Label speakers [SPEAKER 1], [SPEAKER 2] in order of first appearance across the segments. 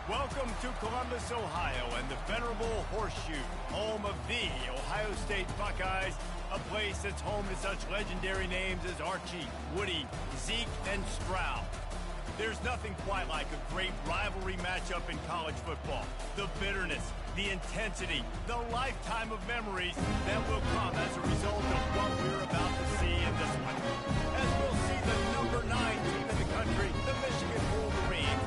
[SPEAKER 1] Welcome to Columbus, Ohio, and the venerable Horseshoe, home of the Ohio State Buckeyes, a place that's home to such legendary names as Archie, Woody, Zeke, and Stroud. There's nothing quite like a great rivalry matchup in college football. The bitterness, the intensity, the lifetime of memories that will come as a result of what we're about to see in this one. As we'll see the number 9 team in the country, the Michigan Wolverines,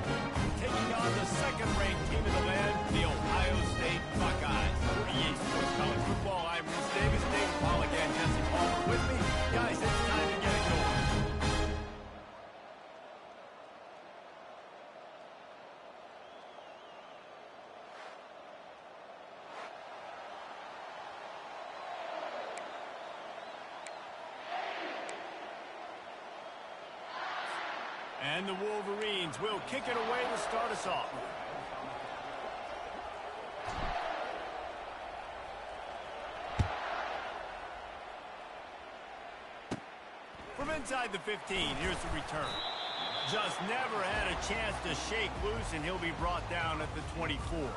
[SPEAKER 1] taking on the second-ranked team in the land, the Ohio State Buckeyes. For EA Sports College Football, I'm Bruce Davis, David Pollack, and Jesse Palmer with me. Guys, it's time to get it going. And the Wolverines will kick it away to start us off. From inside the 15, here's the return. Just never had a chance to shake loose, and he'll be brought down at the 24.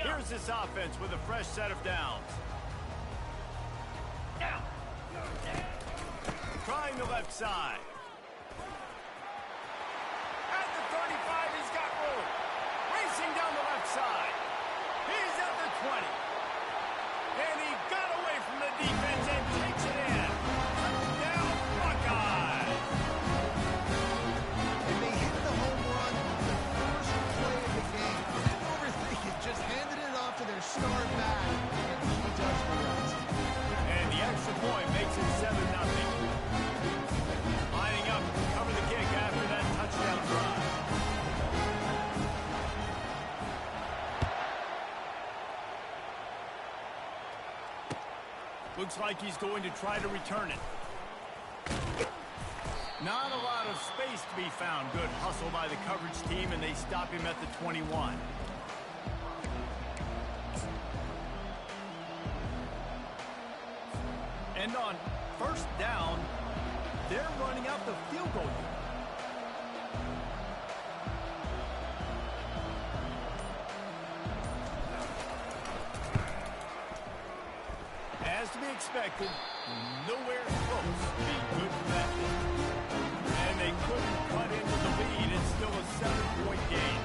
[SPEAKER 1] Here's this offense with a fresh set of downs. Trying the left side. At the 35, he's got room. Racing down the left side. He's at the 20. And he got away from the defense and takes it in. Touchdown, Buckeyes.
[SPEAKER 2] And they hit the home run the first play of the game. Didn't overthink it, just handed it off to their star back, and he does the rest.
[SPEAKER 1] And the extra point makes it 7-0. Lining up to cover the kick after that touchdown drive. Looks like he's going to try to return it. Not a lot of space to be found. Good hustle by the coverage team, and they stop him at the 21. And on first down, they're running out the field goal unit. As to be expected, nowhere close to being good for that team. And they couldn't cut into the lead. It's still a 7-point game.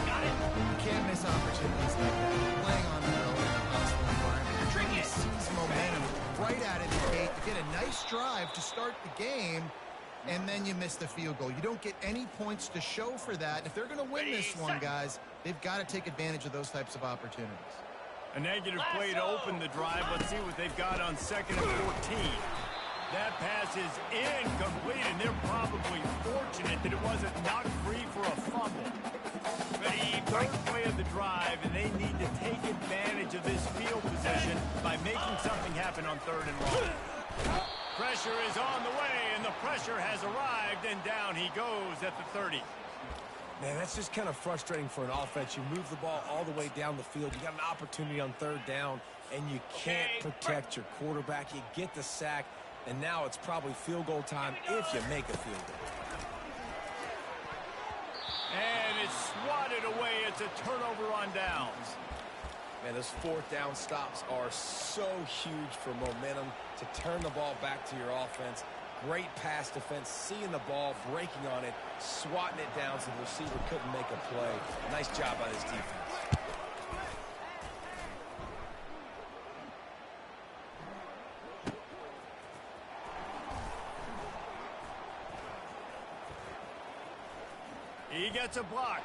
[SPEAKER 1] Got it?
[SPEAKER 2] You can't miss opportunities like that. Playing on the road in a hostile environment. You're trying to seize momentum right out of the gate to get a nice drive to start the game, and then you miss the field goal. You don't get any points to show for that. If they're going to win this one, guys, they've got to take advantage of those types of opportunities.
[SPEAKER 1] A negative play to open the drive. Let's see what they've got on 2nd and 14. That pass is incomplete, and they're probably fortunate that it wasn't knocked free for a fumble. Third play of the drive, and they need to take advantage of this field position by making something happen on 3rd and long. Pressure is on the way, and the pressure has arrived, and down he goes at the 30.
[SPEAKER 3] Man, that's just kind of frustrating for an offense. You move the ball all the way down the field. You got an opportunity on 3rd down, and you can't protect your quarterback. You get the sack, and now it's probably field goal time if you make a field goal.
[SPEAKER 1] And it's swatted away. It's a turnover on downs.
[SPEAKER 3] Man, those 4th down stops are so huge for momentum to turn the ball back to your offense. Great pass defense, seeing the ball, breaking on it, swatting it down so the receiver couldn't make a play. Nice job by his defense.
[SPEAKER 1] He gets a block.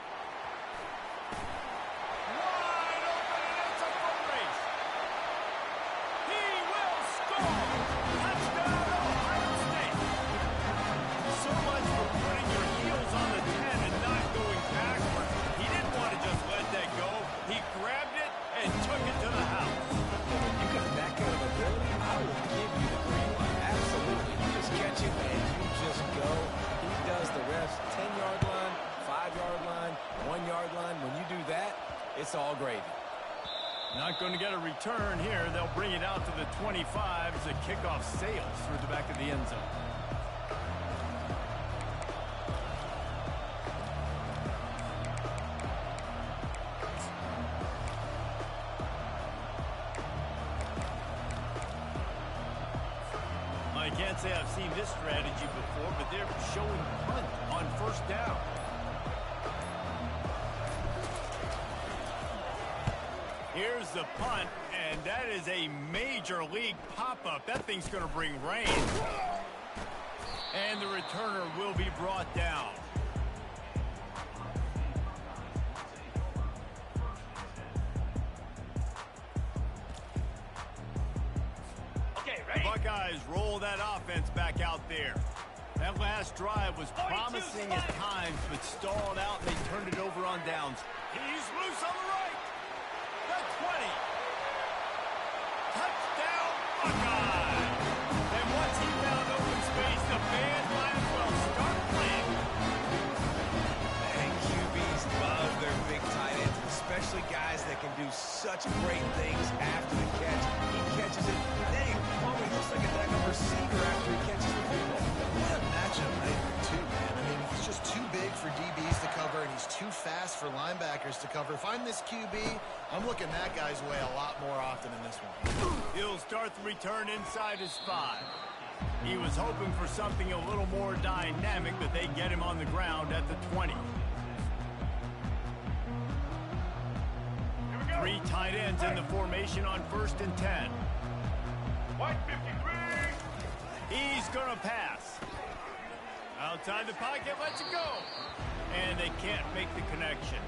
[SPEAKER 3] It's all gravy.
[SPEAKER 1] Not going to get a return here. They'll bring it out to the 25 as the kickoff sails through the back of the end zone. I can't say I've seen this strategy before, but they're showing punt on first down. Here's the punt, and that is a major league pop-up. That thing's going to bring rain. And the returner will be brought down.
[SPEAKER 4] Okay, ready?
[SPEAKER 1] The Buckeyes roll that offense back out there. That last drive was promising at times, but stalled out, and they turned it over on downs. He's loose on the right. The 20. Touchdown, Buckeyes. And once he found open space, the band might as well start playing.
[SPEAKER 3] And QBs love their big tight ends, especially guys that can do such great things after the catch. He catches it. Dang, Palmer looks like a backup receiver after he catches the football.
[SPEAKER 2] What a matchup nightmare, too, man. I mean, he's just too big for DBs to cover, and he's too fast for linebackers to cover. If I'm this QB, I'm looking that guy's way a lot more often in this one.
[SPEAKER 1] He'll start the return inside his 5. He was hoping for something a little more dynamic, but they get him on the ground at the 20. 3 tight ends in the formation on 1st and 10.
[SPEAKER 4] White 53.
[SPEAKER 1] He's going to pass. Outside the pocket, lets it go. And they can't make the connection.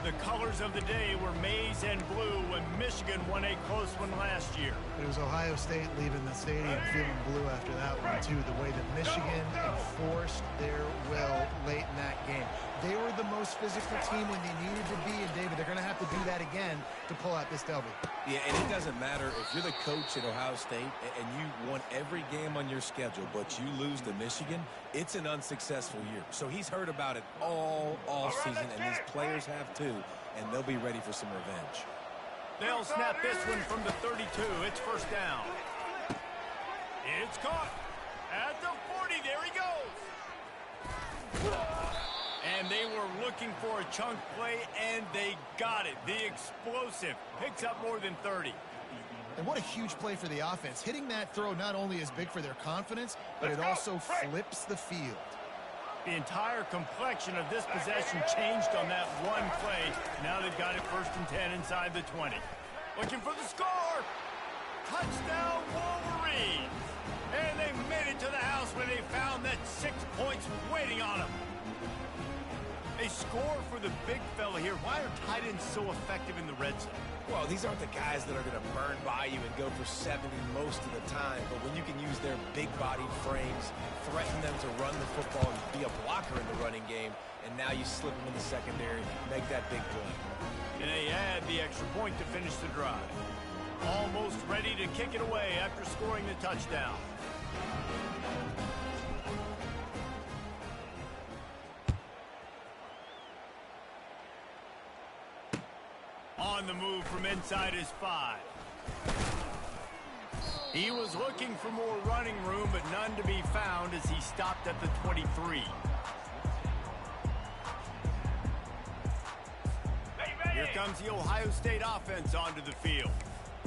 [SPEAKER 1] The colors of the day were maize and blue when Michigan won a close one last year.
[SPEAKER 2] It was Ohio State leaving the stadium feeling blue after that one, too. The way that Michigan enforced their will late in that game. They were the most physical team when they needed to be, and David, they're going to have to do that again to pull out this W.
[SPEAKER 3] Yeah, and it doesn't matter if you're the coach at Ohio State and you won every game on your schedule, but you lose to Michigan, it's an unsuccessful year. So he's heard about it all season, and these players have too, and they'll be ready for some revenge.
[SPEAKER 1] They'll snap this one from the 32. It's first down. It's caught. At the 40, there he goes. And they were looking for a chunk play, and they got it. The explosive picks up more than 30.
[SPEAKER 2] And what a huge play for the offense. Hitting that throw not only is big for their confidence, but it also flips the field.
[SPEAKER 1] The entire complexion of this possession changed on that one play. Now they've got it 1st and 10 inside the 20. Looking for the score. Touchdown, Wolverines. And they made it to the house when they found that 6 points waiting on them. They score for the big fella here. Why are tight ends so effective in the red zone?
[SPEAKER 3] Well, these aren't the guys that are going to burn by you and go for 70 most of the time, but when you can use their big-bodied frames, threaten them to run the football and be a blocker in the running game, and now you slip them in the secondary, make that big play.
[SPEAKER 1] And they add the extra point to finish the drive. Almost ready to kick it away after scoring the touchdown. On the move from inside his 5. He was looking for more running room, but none to be found as he stopped at the 23. Here comes the Ohio State offense onto the field.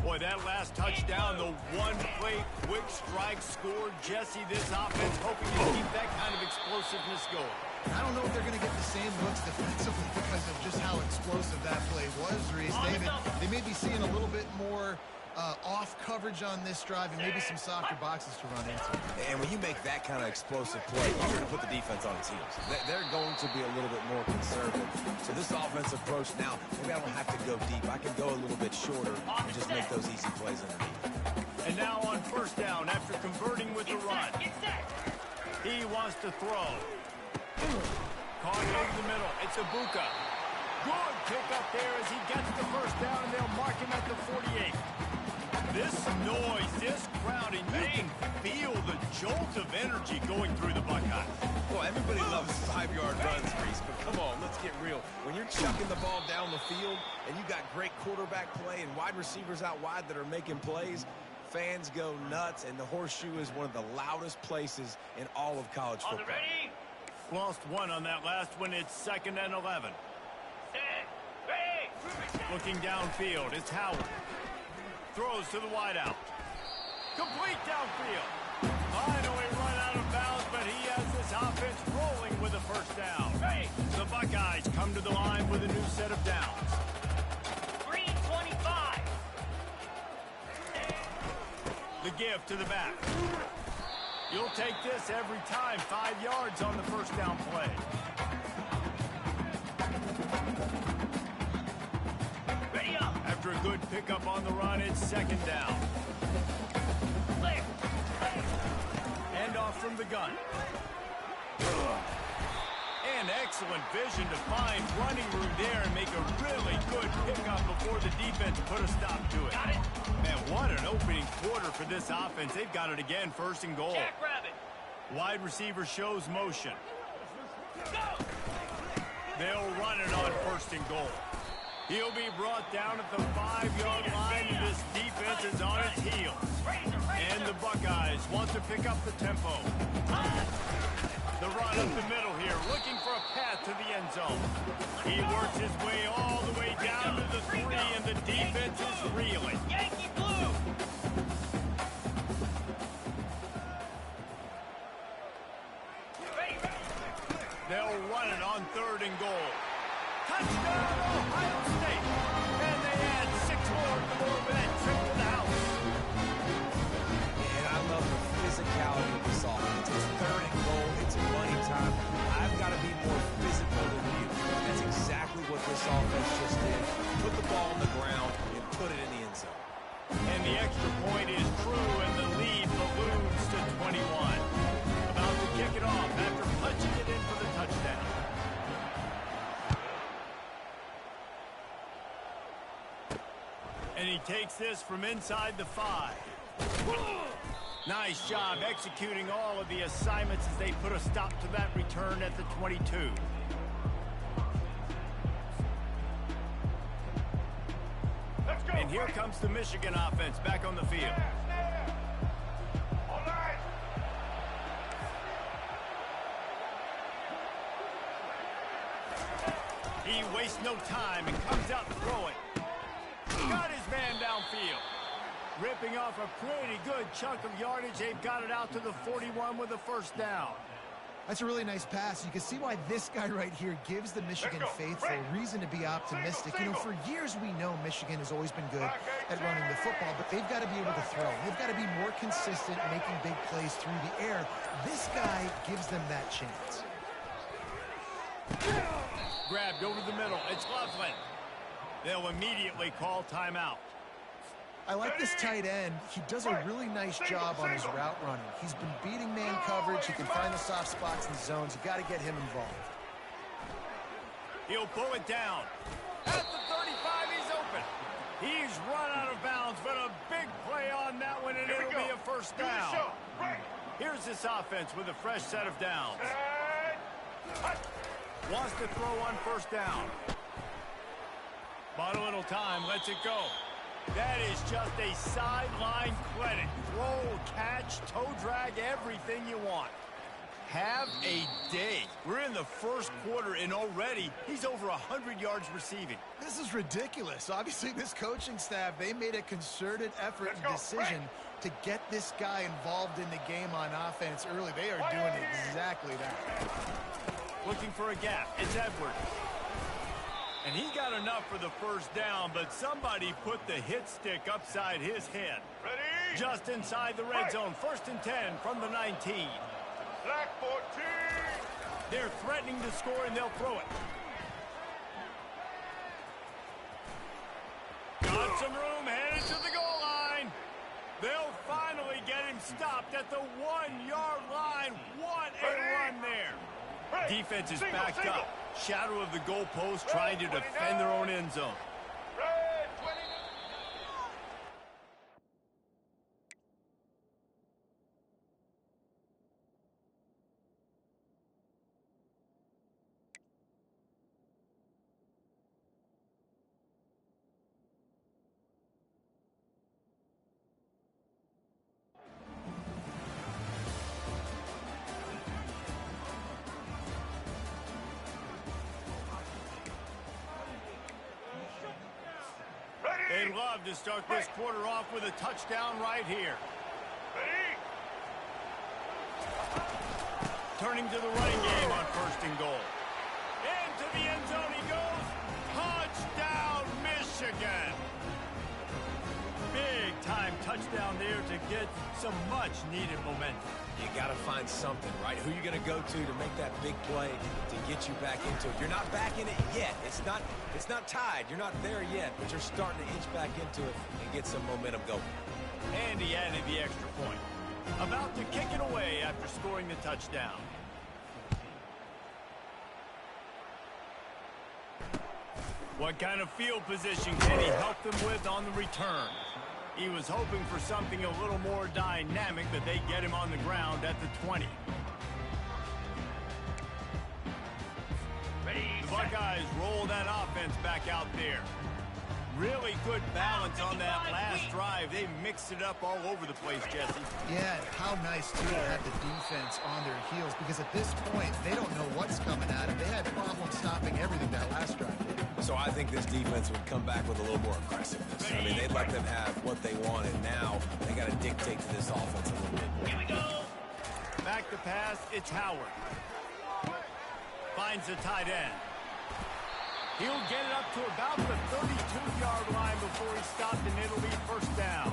[SPEAKER 1] Boy, that last touchdown, the one-play quick strike scored. Jesse, this offense hoping to keep that kind of explosiveness going.
[SPEAKER 2] I don't know if they're going to get the same looks defensively because of just how explosive that play was, Reese. David, they may be seeing a little bit more off coverage on this drive and maybe some softer boxes to run into.
[SPEAKER 3] And when you make that kind of explosive play, you're going to put the defense on its heels. They're going to be a little bit more conservative. So this offense approach now, maybe I don't have to go deep. I can go a little bit shorter and just make those easy plays underneath.
[SPEAKER 1] And now on first down, after converting with the run, he wants to throw. Caught over the middle. It's Ibuka. Good pick up there as he gets the first down, and they'll mark him at the 48. This noise, this crowd, and you can feel the jolt of energy going through the Buckeyes.
[SPEAKER 3] Well, everybody loves 5-yard runs, Reese, but come on, let's get real. When you're chucking the ball down the field and you got great quarterback play and wide receivers out wide that are making plays, fans go nuts, and the Horseshoe is one of the loudest places in all of college football.
[SPEAKER 4] Ready?
[SPEAKER 1] Lost one on that last one. It's 2nd and 11.
[SPEAKER 4] Set. Ready.
[SPEAKER 1] Looking downfield, it's Howard. Throws to the wideout. Complete downfield. Finally run out of bounds, but he has this offense rolling with a first down.
[SPEAKER 4] Hey.
[SPEAKER 1] The Buckeyes come to the line with a new set of downs.
[SPEAKER 4] 3:25.
[SPEAKER 1] The give to the back. You'll take this every time. 5 yards on the first down play.
[SPEAKER 4] Ready up.
[SPEAKER 1] After a good pickup on the run, it's 2nd down.
[SPEAKER 4] Clear.
[SPEAKER 1] Hand off from the gun. And excellent vision to find running room there and make a really good pickup before the defense put a stop to it.
[SPEAKER 4] Got it.
[SPEAKER 1] Man, what an opening quarter for this offense. They've got it again, 1st and goal.
[SPEAKER 4] Jackrabbit.
[SPEAKER 1] Wide receiver shows motion.
[SPEAKER 4] Go.
[SPEAKER 1] They'll run it on 1st and goal. He'll be brought down at the 5-yard line, and this defense is on its heels. And the Buckeyes want to pick up the tempo. The run up the middle here, looking for a path to the end zone. He works his way all the way down to the 3, and the defense is reeling.
[SPEAKER 4] Yankee blue. Ready.
[SPEAKER 1] They'll run it on 3rd and goal. Touchdown, Ohio State! And they add 6 more to the board with that trip to the house.
[SPEAKER 3] And I love the physicality of this offense. It's 3rd and goal. It's money time. I've got to be more physical than you. That's exactly what this offense just did. Put the ball on the ground and put it in the end zone.
[SPEAKER 1] And the extra point is true, and the lead balloons to 21. About to kick it off after punching it in for the touchdown. And he takes this from inside the 5. Nice job executing all of the assignments as they put a stop to that return at the 22.
[SPEAKER 4] Let's go.
[SPEAKER 1] And here comes the Michigan offense back on the field.
[SPEAKER 4] All right.
[SPEAKER 1] He wastes no time and comes out throwing. Got his man downfield. Ripping off a pretty good chunk of yardage. They've got it out to the 41 with a first down.
[SPEAKER 2] That's a really nice pass. You can see why this guy right here gives the Michigan faithful a reason to be optimistic. You know, for years we know Michigan has always been good at running the football, but they've got to be able to throw. They've got to be more consistent making big plays through the air. This guy gives them that chance.
[SPEAKER 1] Grabbed over the middle. It's Loveland. They'll immediately call timeout.
[SPEAKER 2] I like this tight end. He does a really nice job on his route running. He's been beating man coverage. He can find the soft spots in the zones. You got to get him involved.
[SPEAKER 1] He'll pull it down. At the 35, he's open. He's run out of bounds, but a big play on that one, and it'll be a first down. Here's this offense with a fresh set of downs. Wants to throw on first down. Bought a little time, lets it go. That is just a sideline credit. Throw, catch, toe drag, everything you want. Have a day. We're in the first quarter, and already he's over 100 yards receiving.
[SPEAKER 2] This is ridiculous. Obviously, this coaching staff, they made a concerted effort and decision to get this guy involved in the game on offense early. They are doing exactly that.
[SPEAKER 1] Looking for a gap. It's Edwards. And he got enough for the first down, but somebody put the hit stick upside his head.
[SPEAKER 4] Ready?
[SPEAKER 1] Just inside the red zone. 1st and 10 from the 19.
[SPEAKER 4] Black 14.
[SPEAKER 1] They're threatening to score, and they'll throw it. Got some room, headed to the goal line. They'll finally get him stopped at the 1-yard line. What a run there. Defense is backed up. Shadow of the goalpost, trying to defend their own end zone.
[SPEAKER 4] Red 20.
[SPEAKER 1] They love to start this quarter off with a touchdown right here.
[SPEAKER 4] Ready?
[SPEAKER 1] Turning to the running game on 1st and goal. Into the end zone he goes. Touchdown, Michigan. Big time touchdown there to get some much needed momentum.
[SPEAKER 3] You got to find something, right? Who you going to go to make that big play to get you back into it? You're not back in it yet. It's not tied. You're not there yet, but you're starting to inch back into it and get some momentum going.
[SPEAKER 1] And he added the extra point. About to kick it away after scoring the touchdown. What kind of field position can he help them with on the return? He was hoping for something a little more dynamic, but they get him on the ground at the 20. The Buckeyes roll that offense back out there. Really good balance on that last drive. They mixed it up all over the place, Jesse.
[SPEAKER 2] Yeah, how nice, too, to have the defense on their heels, because at this point, they don't know what's coming at them. They had problems stopping everything that last drive.
[SPEAKER 3] So I think this defense would come back with a little more aggressiveness. I mean, they'd let them have what they wanted. Now they got to dictate to this offense a little bit more.
[SPEAKER 1] Here we go. Back to pass, it's Howard. Finds the tight end. He'll get it up to about the 32-yard line before he's stopped, and it'll be 1st down.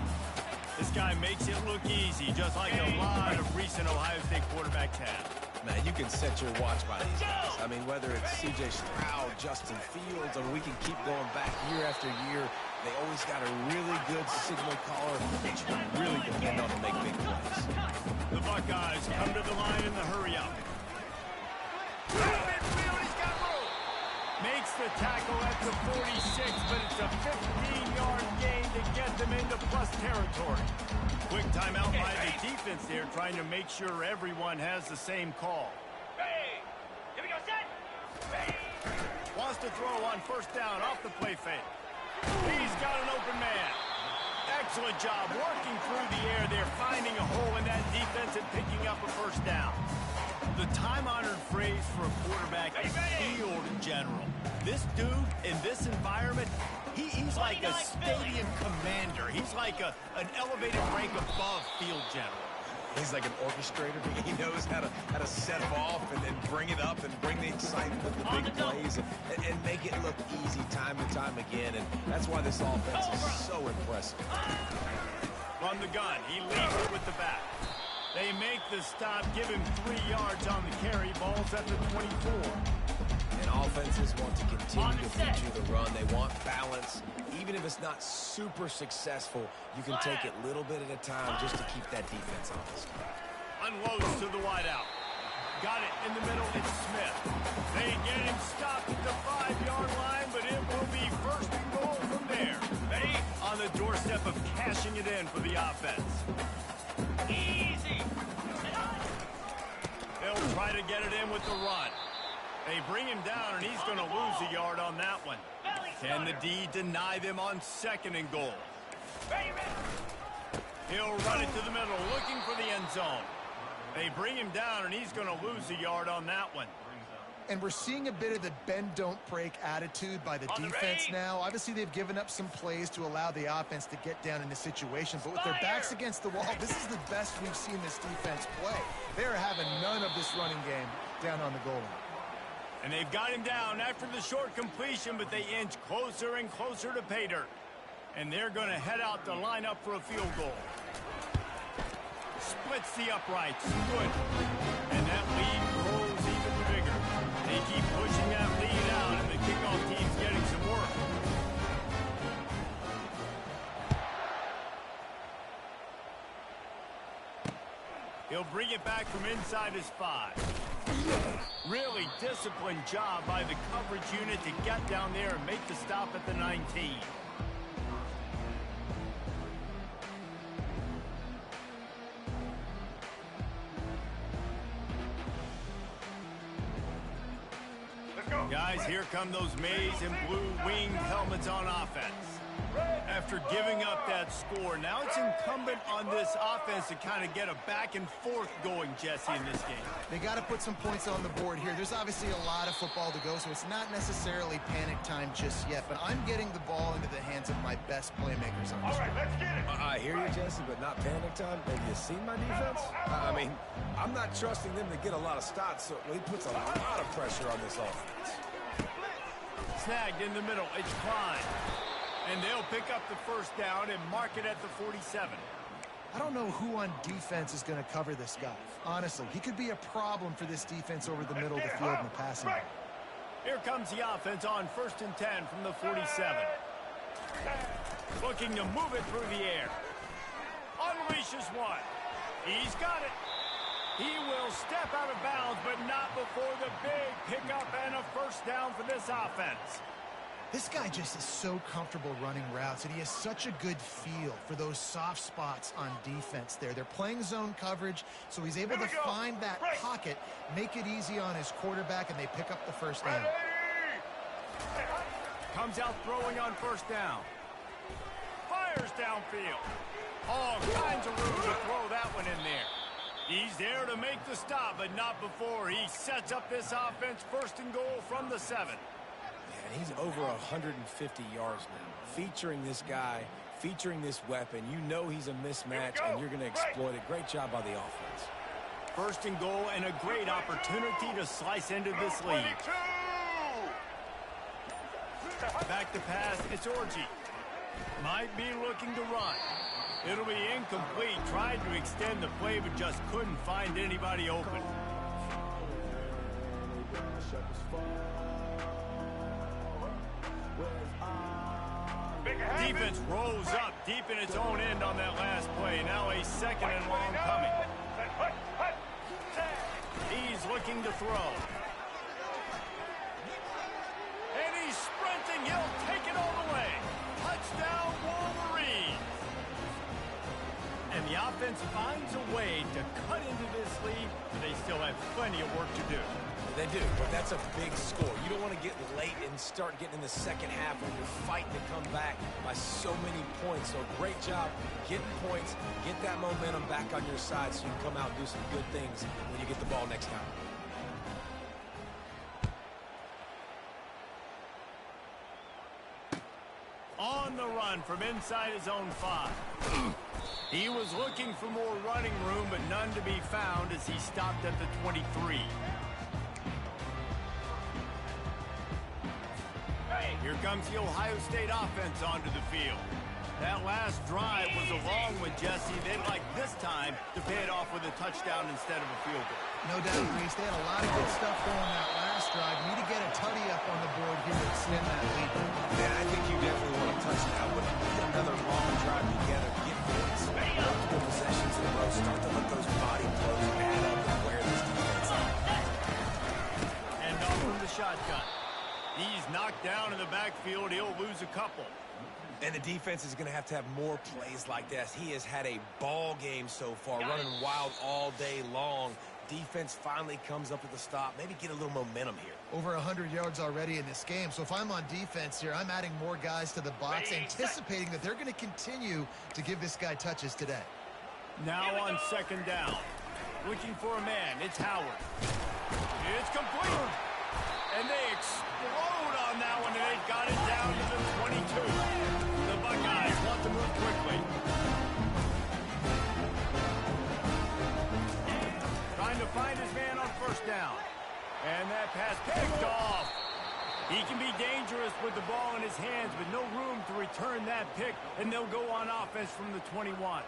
[SPEAKER 1] This guy makes it look easy, just like a lot of recent Ohio State quarterbacks have.
[SPEAKER 3] Man, you can set your watch by these guys. I mean, whether it's C.J. Stroud, Justin Fields, I mean, we can keep going back year after year. They always got a really good signal caller that you can really depend on to make big plays.
[SPEAKER 1] The Buckeyes come to the line in the hurry-up. Makes the tackle at the 46, but it's a 15-yard gain to get them into plus territory. Quick timeout by the defense there, trying to make sure everyone has the same call.
[SPEAKER 4] Hey! Here we go, set! Hey!
[SPEAKER 1] Wants to throw on 1st down off the play fake. He's got an open man. Excellent job working through the air there, finding a hole in that defense and picking up a 1st down. The time-honored phrase for a quarterback is field general. This dude, in this environment, he's like a stadium commander. He's like an elevated rank above field general.
[SPEAKER 3] He's like an orchestrator. He knows how to set off and then bring it up and bring the excitement of the big plays and make it look easy time and time again. And that's why this offense is so impressive.
[SPEAKER 1] From the gun, he leads it with the back. They make the stop, give him 3 yards on the carry. Ball's at the 24.
[SPEAKER 3] And offenses want to continue to feature the run. They want balance. Even if it's not super successful, you can take it little bit at a time just to keep that defense honest.
[SPEAKER 1] Unloads to the wideout. Got it in the middle. It's Smith. They get him stopped at the 5-yard line, but it will be 1st and goal from there. Ready? On the doorstep of cashing it in for the offense.
[SPEAKER 4] Easy!
[SPEAKER 1] They'll try to get it in with the run. They bring him down, and he's going to lose a yard on that one. Can the D deny them on 2nd and goal? He'll run it to the middle, looking for the end zone. They bring him down, and he's going to lose a yard on that one.
[SPEAKER 2] And we're seeing a bit of the bend-don't-break attitude by the defense now. Obviously, they've given up some plays to allow the offense to get down in the situation. But with their backs against the wall, this is the best we've seen this defense play. They're having none of this running game down on the goal line.
[SPEAKER 1] And they've got him down after the short completion, but they inch closer and closer to pay dirt. And they're going to head out to line up for a field goal. Splits the uprights. Good. And that lead grows even bigger. They keep pushing that lead out, and the kickoff team's getting some work. He'll bring it back from inside his 5. Really disciplined job by the coverage unit to get down there and make the stop at the 19. Guys, here come those maize and blue winged helmets on offense. After giving up that score, now it's incumbent on this offense to kind of get a back and forth going, Jesse, in this game.
[SPEAKER 2] They got to put some points on the board here. There's obviously a lot of football to go, so it's not necessarily panic time just yet, but I'm getting the ball into the hands of my best playmakers on the
[SPEAKER 4] All right,
[SPEAKER 2] screen.
[SPEAKER 4] let's get it.
[SPEAKER 3] I hear you, Jesse, but not panic time. Have you seen my defense? I mean, I'm not trusting them to get a lot of stops, so he puts a lot of pressure on this offense.
[SPEAKER 1] Snagged in the middle. It's Klein. And they'll pick up the first down and mark it at the 47.
[SPEAKER 2] I don't know who on defense is going to cover this guy. Honestly, he could be a problem for this defense over the middle of the field in the passing game.
[SPEAKER 1] Here comes the offense on 1st and 10 from the 47. Looking to move it through the air. Unleashes one. He's got it. He will step out of bounds, but not before the big pickup and a first down for this offense.
[SPEAKER 2] This guy just is so comfortable running routes, and he has such a good feel for those soft spots on defense there. They're playing zone coverage, so he's able to find that pocket, make it easy on his quarterback, and they pick up the first down.
[SPEAKER 1] Comes out throwing on first down. Fires downfield. All kinds of room to throw that one in there. He's there to make the stop, but not before he sets up this offense 1st and goal from the 7.
[SPEAKER 3] And he's over 150 yards now. Featuring this guy, featuring this weapon, you know he's a mismatch, and you're going to exploit it. Great job by the offense.
[SPEAKER 1] 1st and goal, and a great opportunity to slice into this lead. Back to pass, it's Orji. Might be looking to run. It'll be incomplete. Tried to extend the play, but just couldn't find anybody open. Defense rolls up deep in its own end on that last play. Now a 2nd and long coming. He's looking to throw. And he's sprinting. He'll take it all the way. Touchdown, Wolverine. And the offense finds a way to cut into this lead, but they still have plenty of work to do.
[SPEAKER 3] They do, but that's a big score. You don't want to get late and start getting in the second half when you're fighting to come back by so many points. So great job getting points, get that momentum back on your side so you can come out and do some good things when you get the ball next time.
[SPEAKER 1] On the run from inside his own 5. He was looking for more running room, but none to be found as he stopped at the 23. Here comes the Ohio State offense onto the field. That last drive was a long one, Jesse. They'd like this time to pay it off with a touchdown instead of a field goal.
[SPEAKER 2] No doubt, Reese. They had a lot of good stuff going that last drive. Need to get a tutty up on the board here to extend that lead.
[SPEAKER 3] Man, I think you definitely want a touchdown, but get another long drive together, get points, multiple possessions in a row, start to let those body blows add up and wear this defense out.
[SPEAKER 1] And off from the shotgun. He's knocked down in the backfield. He'll lose a couple.
[SPEAKER 3] And the defense is going to have more plays like this. He has had a ball game so far, running wild all day long. Defense finally comes up with a stop. Maybe get a little momentum here.
[SPEAKER 2] Over 100 yards already in this game. So if I'm on defense here, I'm adding more guys to the box, anticipating that they're going to continue to give this guy touches today.
[SPEAKER 1] Now on 2nd down. Looking for a man. It's Howard. It's complete. And they explode on that one, and they've got it down to the 22. The Buckeyes want to move quickly. Trying to find his man on 1st down. And that pass picked off. He can be dangerous with the ball in his hands, but no room to return that pick, and they'll go on offense from the 21.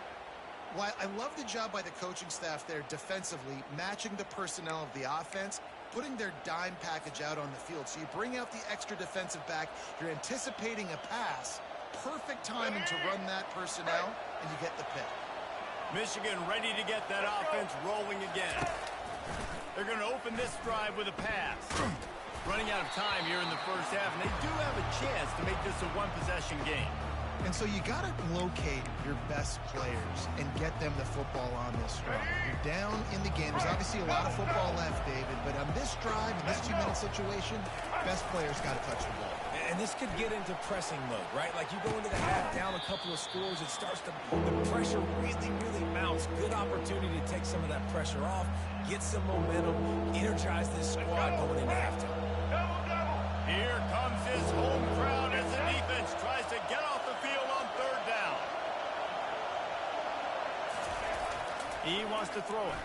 [SPEAKER 2] Well, I love the job by the coaching staff there defensively, matching the personnel of the offense, putting their dime package out on the field. So you bring out the extra defensive back, you're anticipating a pass, perfect timing to run that personnel, and you get the pick.
[SPEAKER 1] Michigan ready to get that offense rolling again. They're going to open this drive with a pass. Running out of time here in the first half, and they do have a chance to make this a one-possession game.
[SPEAKER 2] And so you got to locate your best players and get them the football on this drive. You're down in the game. There's obviously a lot of football left, David, but on this drive, in this 2-minute situation, best players got to touch the ball.
[SPEAKER 3] And this could get into pressing mode, right? Like you go into the half down a couple of scores, it starts to, the pressure really mounts. Good opportunity to take some of that pressure off, get some momentum, energize this squad going into halftime.
[SPEAKER 1] Here comes his home crowd as the defense tries to get off the He wants to throw it.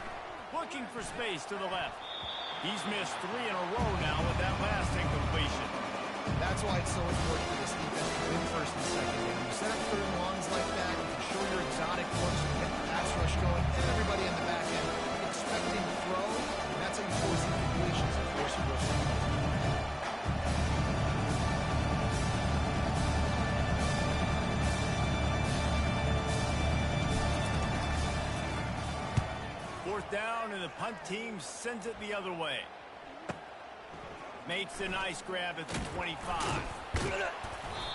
[SPEAKER 1] Looking for space to the left. He's missed 3 in a row now with that last incompletion.
[SPEAKER 2] That's why it's so important for this defense to win first and second. When you set up third and longs like that, you can show your exotic looks, you get the pass rush going, everybody in the back end expecting throw, and that's how you force incompletions and force your rush.
[SPEAKER 1] Fourth down, and the punt team sends it the other way. Makes a nice grab at the 25.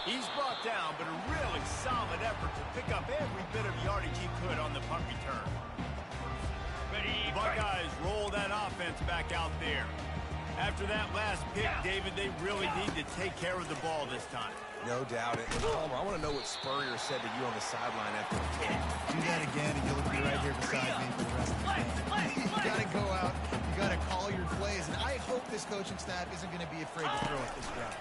[SPEAKER 1] He's brought down, but a really solid effort to pick up every bit of yardage he could on the punt return. The Buckeyes roll that offense back out there. After that last pick, David, they really need to take care of the ball this time.
[SPEAKER 3] No doubt. And Homer, I want to know what Spurrier said to you on the sideline after the kick.
[SPEAKER 2] Do that again, and you'll be right here beside me for the rest of the game. You got to go out. You got to call your plays. And I hope this coaching staff isn't going to be afraid to throw at this drive.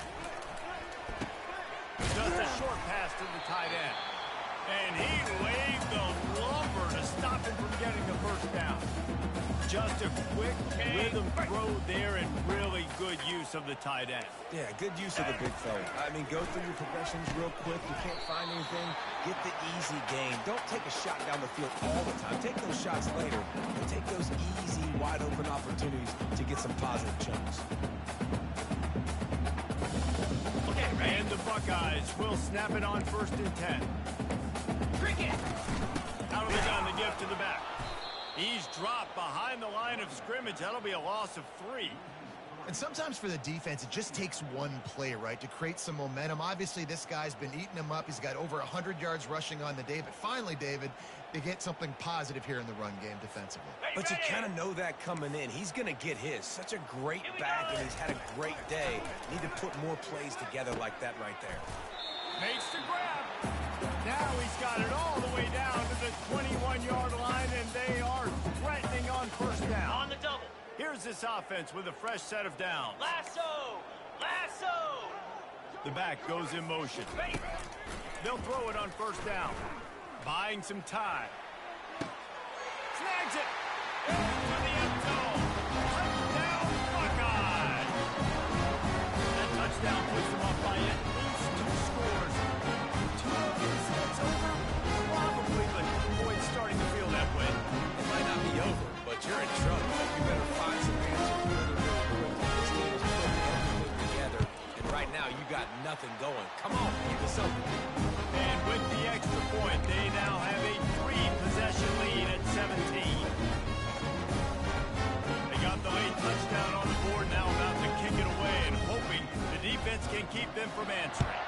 [SPEAKER 1] Just a short pass to the tight end. And he laid the lumber to stop him from getting the first down. Just a quick rhythm throw there and really good use of the tight end.
[SPEAKER 3] Yeah, good use of the big fella. I mean, go through your progressions real quick. You can't find anything. Get the easy gain. Don't take a shot down the field all the time. Take those shots later. And take those easy, wide-open opportunities to get some positive chunks.
[SPEAKER 1] And the Buckeyes will snap it on 1st and 10.
[SPEAKER 4] Cricket.
[SPEAKER 1] Out of the gun, the gift to the back. He's dropped behind the line of scrimmage. That'll be a loss of 3.
[SPEAKER 2] And sometimes for the defense, it just takes one play, right, to create some momentum. Obviously, this guy's been eating him up. He's got over 100 yards rushing on the day. But finally, David, they get something positive here in the run game defensively.
[SPEAKER 3] But you kind of know that coming in. He's going to get his. Such a great back, and he's had a great day. Need to put more plays together like that right there.
[SPEAKER 1] Makes the grab. Now he's got it all the way down to the 21-yard line, and they are threatening on 1st down.
[SPEAKER 4] On the double.
[SPEAKER 1] Here's this offense with a fresh set of downs.
[SPEAKER 4] Lasso. Lasso.
[SPEAKER 1] The back goes in motion. They'll throw it on 1st down. Buying some time. Snags it. Into the end zone. Touchdown, Buckeyes. That touchdown puts them up by at least 2 scores. 2 of these heads over? Probably, but boy, it's starting to feel that way.
[SPEAKER 3] It might not be over, but you're in trouble. You better find some answers really, really quickly. This team is putting everything together, and right now you got nothing going. Come on, give us something.
[SPEAKER 1] And with the extra point, they now have a 3-possession lead at 17. They got the late touchdown on the board, now about to kick it away and hoping the defense can keep them from answering.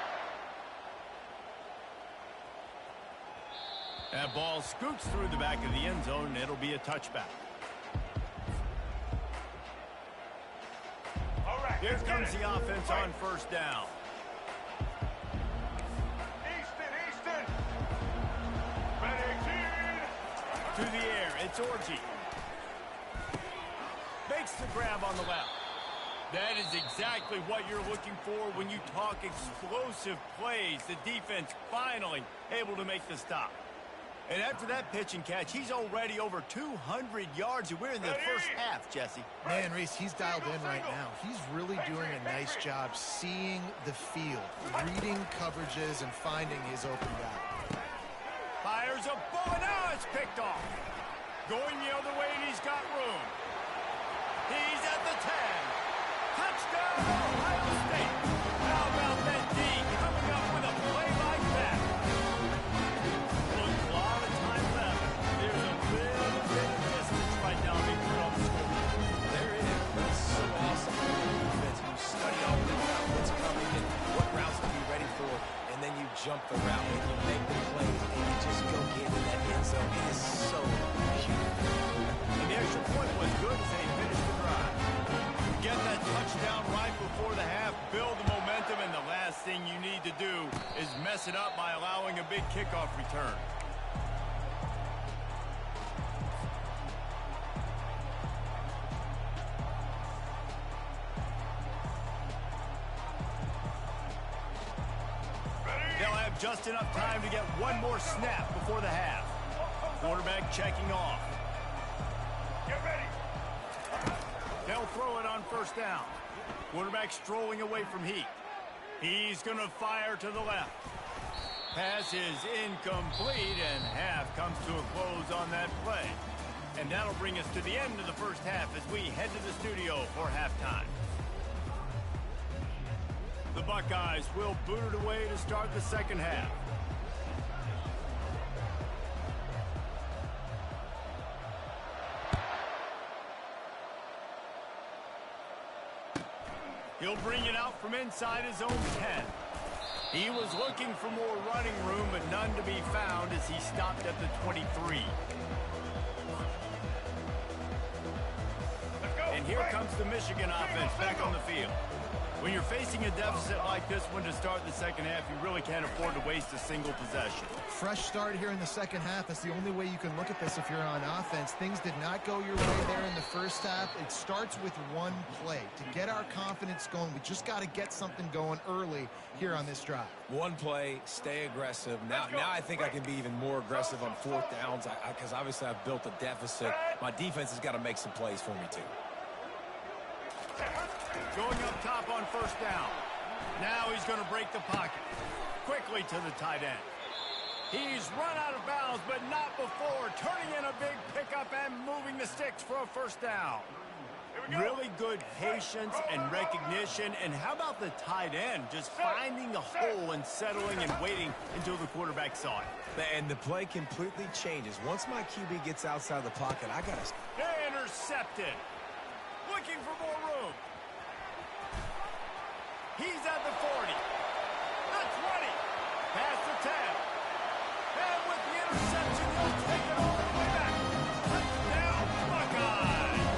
[SPEAKER 1] That ball scoots through the back of the end zone, and it'll be a touchback.
[SPEAKER 4] All right.
[SPEAKER 1] Here comes the offense on 1st down.
[SPEAKER 4] Easton. Ready,
[SPEAKER 1] To the air, it's Orji. Makes the grab on the left. That is exactly what you're looking for when you talk explosive plays. The defense finally able to make the stop. And after that pitch and catch, he's already over 200 yards, and we're in the first half, Jesse.
[SPEAKER 2] Man, Reese, he's dialed in right now. He's really doing a nice job seeing the field, reading coverages, and finding his open guy.
[SPEAKER 1] Fires a ball, and now it's picked off. Going the other way, and he's got room. He's at the 10. Touchdown, Ohio State. How about that D coming up with a play like that? Well, a lot of time left. There's a little bit of distance right now being put on the score.
[SPEAKER 3] There it is. That's so awesome. Defense, you study all week about what's coming and what routes to be ready for, and then you jump the route and you make the plays and you just go get in that end zone. It is so beautiful.
[SPEAKER 1] And the extra point was good as they finished the drive. Get that touchdown right before the half, build the momentum, and the last thing you need to do is mess it up by allowing a big kickoff return. They'll have just enough time to get one more snap before the half. Quarterback checking off.
[SPEAKER 4] Get ready.
[SPEAKER 1] They'll throw it on first down. Quarterback strolling away from Heat. He's going to fire to the left. Pass is incomplete, and half comes to a close on that play. And that'll bring us to the end of the first half as we head to the studio for halftime. The Buckeyes will boot it away to start the second half. He'll bring it out from inside his own 10. He was looking for more running room, but none to be found as he stopped at the 23. And here comes the Michigan offense back on the field. When you're facing a deficit like this one to start the second half, you really can't afford to waste a single possession.
[SPEAKER 2] Fresh start here in the second half. That's the only way you can look at this if you're on offense. Things did not go your way there in the first half. It starts with one play. To get our confidence going, we just got to get something going early here on this drive.
[SPEAKER 3] One play, stay aggressive. Now I think I can be even more aggressive on fourth downs because obviously I've built a deficit. My defense has got to make some plays for me too.
[SPEAKER 1] Going up top on first down. Now he's going to break the pocket. Quickly to the tight end. He's run out of bounds, but not before turning in a big pickup and moving the sticks for a first down. Really good patience and recognition. And how about the tight end just finding the hole and settling and waiting until the quarterback saw it.
[SPEAKER 3] And the play completely changes. Once my QB gets outside the pocket, I got to...
[SPEAKER 1] Intercepted. Looking for more room. He's at the 40. The 20. Past the 10. And with the interception, he'll take it all the way back. Touchdown, Buckeyes.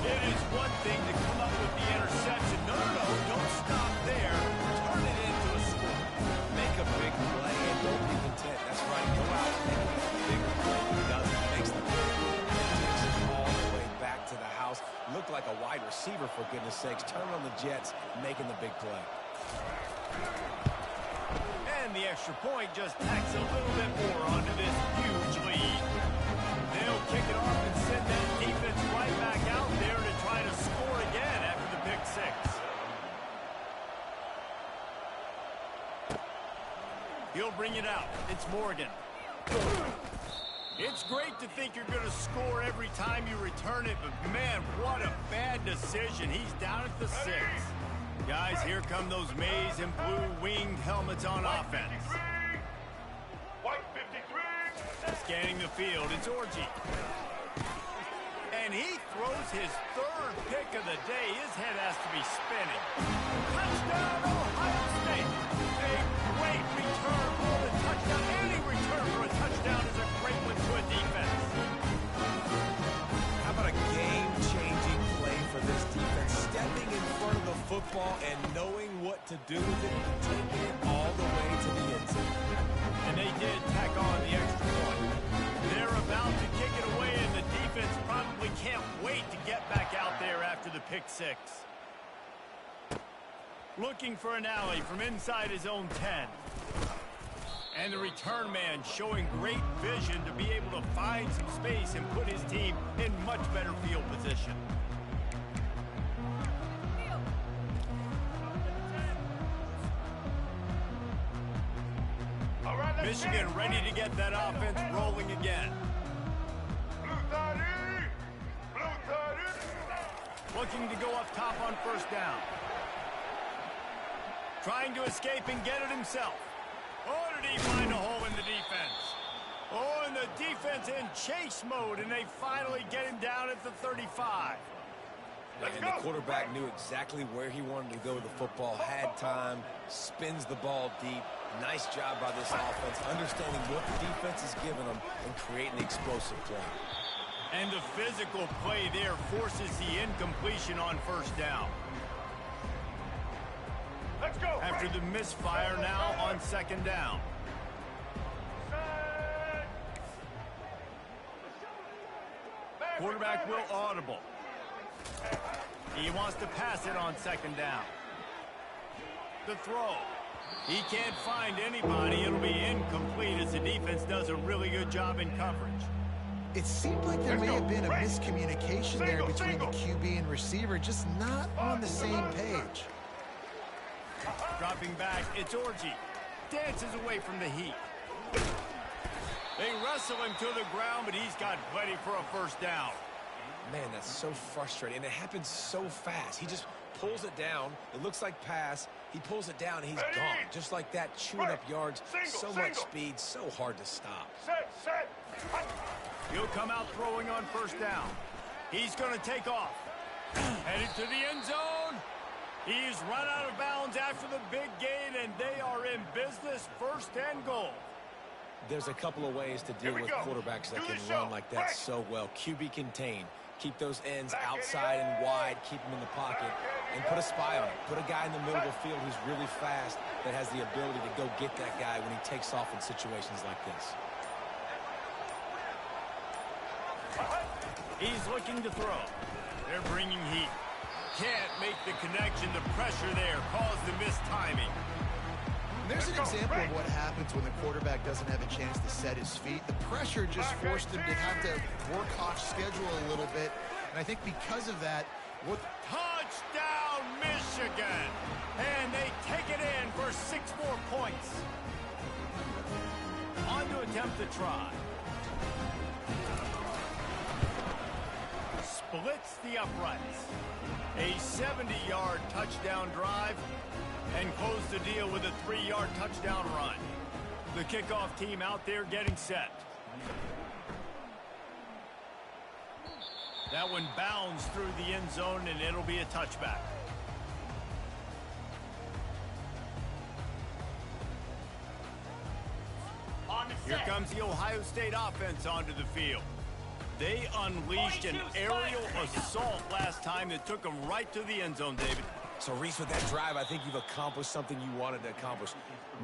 [SPEAKER 1] It is one thing to come up with the interception. No, don't stop there. Turn it into a score.
[SPEAKER 3] Make a big play and don't be content. That's right. Go out and make a bigger play. He does it. Makes the play. Takes it all the way back to the house. Looked like a wide receiver, for goodness sakes. Turn on the Jets, making the big play.
[SPEAKER 1] And the extra point just tacks a little bit more onto this huge lead. They'll kick it off and send that defense right back out there to try to score again after the pick six. He'll bring it out. It's Morgan. It's great to think you're going to score every time you return it, but man, what a bad decision. He's down at the 6. Guys, here come those maize and blue winged helmets on offense.
[SPEAKER 4] White 53.
[SPEAKER 1] Scanning the field, it's Orji. And he throws his third pick of the day. His head has to be spinning. Touchdown, Ohio State. A great return for the touchdown. Any return for a touchdown is a great one to a defense.
[SPEAKER 3] How about a game-changing play for this defense? Stepping in front of the football and knowing what to do with it, taking it all the way to the end zone.
[SPEAKER 1] And they did tack on the extra point. They're about to kick it away, and the defense probably can't wait to get back out there after the pick six. Looking for an alley from inside his own 10. And the return man showing great vision to be able to find some space and put his team in much better field position.
[SPEAKER 4] All right,
[SPEAKER 1] Michigan ready to get that offense rolling again.
[SPEAKER 4] Blue 30. Blue 30.
[SPEAKER 1] Looking to go up top on first down. Trying to escape and get it himself. Oh, did he find a hole in the defense? Oh, and the defense in chase mode, and they finally get him down at the 35.
[SPEAKER 3] And the quarterback knew exactly where he wanted to go with the football, had time, spins the ball deep. Nice job by this offense, understanding what the defense is giving them and creating the explosive play.
[SPEAKER 1] And the physical play there forces the incompletion on first down.
[SPEAKER 4] Let's go.
[SPEAKER 1] After the misfire now on second down. Quarterback will audible. He wants to pass it on second down. The throw. He can't find anybody. It'll be incomplete as the defense does a really good job in coverage.
[SPEAKER 2] It seemed like there may have been a miscommunication there between the QB and receiver, just not on the same page.
[SPEAKER 1] Dropping back, it's Orji. Dances away from the heat. They wrestle him to the ground, but he's got plenty for a first down.
[SPEAKER 3] Man, that's so frustrating, and it happens so fast. He just pulls it down. It looks like pass. He pulls it down, and he's gone. Just like that, chewing up yards. So much speed, so hard to stop.
[SPEAKER 4] Set.
[SPEAKER 1] He'll come out throwing on first down. He's going to take off. Headed to the end zone. He's run out of bounds after the big gain, and they are in business, first and goal.
[SPEAKER 3] There's a couple of ways to deal with quarterbacks that can run like that so well. QB contain. Keep those ends outside and wide. Keep them in the pocket. And put a spy on it. Put a guy in the middle of the field who's really fast that has the ability to go get that guy when he takes off in situations like this.
[SPEAKER 1] He's looking to throw. They're bringing heat. Can't make the connection. The pressure there caused the missed timing.
[SPEAKER 2] There's an example of what happens when the quarterback doesn't have a chance to set his feet. The pressure just forced him to have to work off schedule a little bit. And I think because of that,
[SPEAKER 1] Touchdown, Michigan! And they take it in for 6 more points. On to attempt the try. Splits the uprights. A 70-yard touchdown drive and close the deal with a 3-yard touchdown run. The kickoff team out there getting set. That one bounds through the end zone, and it'll be a touchback. Here comes the Ohio State offense onto the field. They unleashed an aerial assault last time that took them right to the end zone, David.
[SPEAKER 3] So, Reese, with that drive, I think you've accomplished something you wanted to accomplish.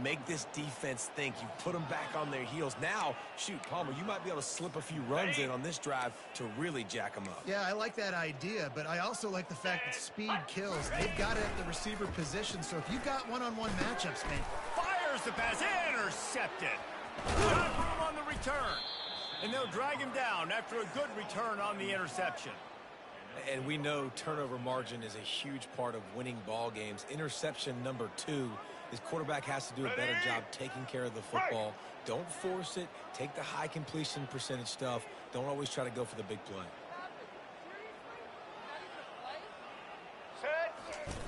[SPEAKER 3] Make this defense think. You put them back on their heels. Now, shoot, Palmer, you might be able to slip a few runs in on this drive to really jack them up.
[SPEAKER 2] yeah, I like that idea, but I also like the fact that speed kills. They've got it at the receiver position, so if you've got one-on-one matchups, man.
[SPEAKER 1] Fires the pass, intercepted. Got room on the return. And they'll drag him down after a good return on the interception.
[SPEAKER 3] And we know turnover margin is a huge part of winning ball games. Interception number 2. His quarterback has to do a better job taking care of the football. Don't force it. Take the high completion percentage stuff. Don't always try to go for the big play.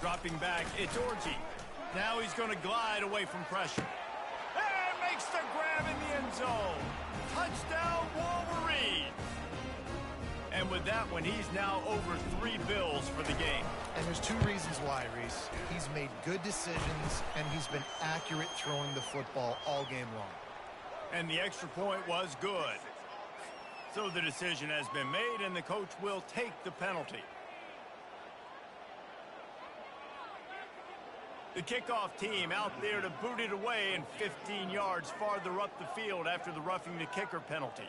[SPEAKER 1] Dropping back, it's Orji. Now he's going to glide away from pressure. And makes the grab in the end zone. Touchdown, Wolverine. And with that one, he's now over 3 bills for the game.
[SPEAKER 2] And there's 2 reasons why, Reese. He's made good decisions, and he's been accurate throwing the football all game long.
[SPEAKER 1] And the extra point was good. So the decision has been made, and the coach will take the penalty. The kickoff team out there to boot it away and 15 yards farther up the field after the roughing the kicker penalty.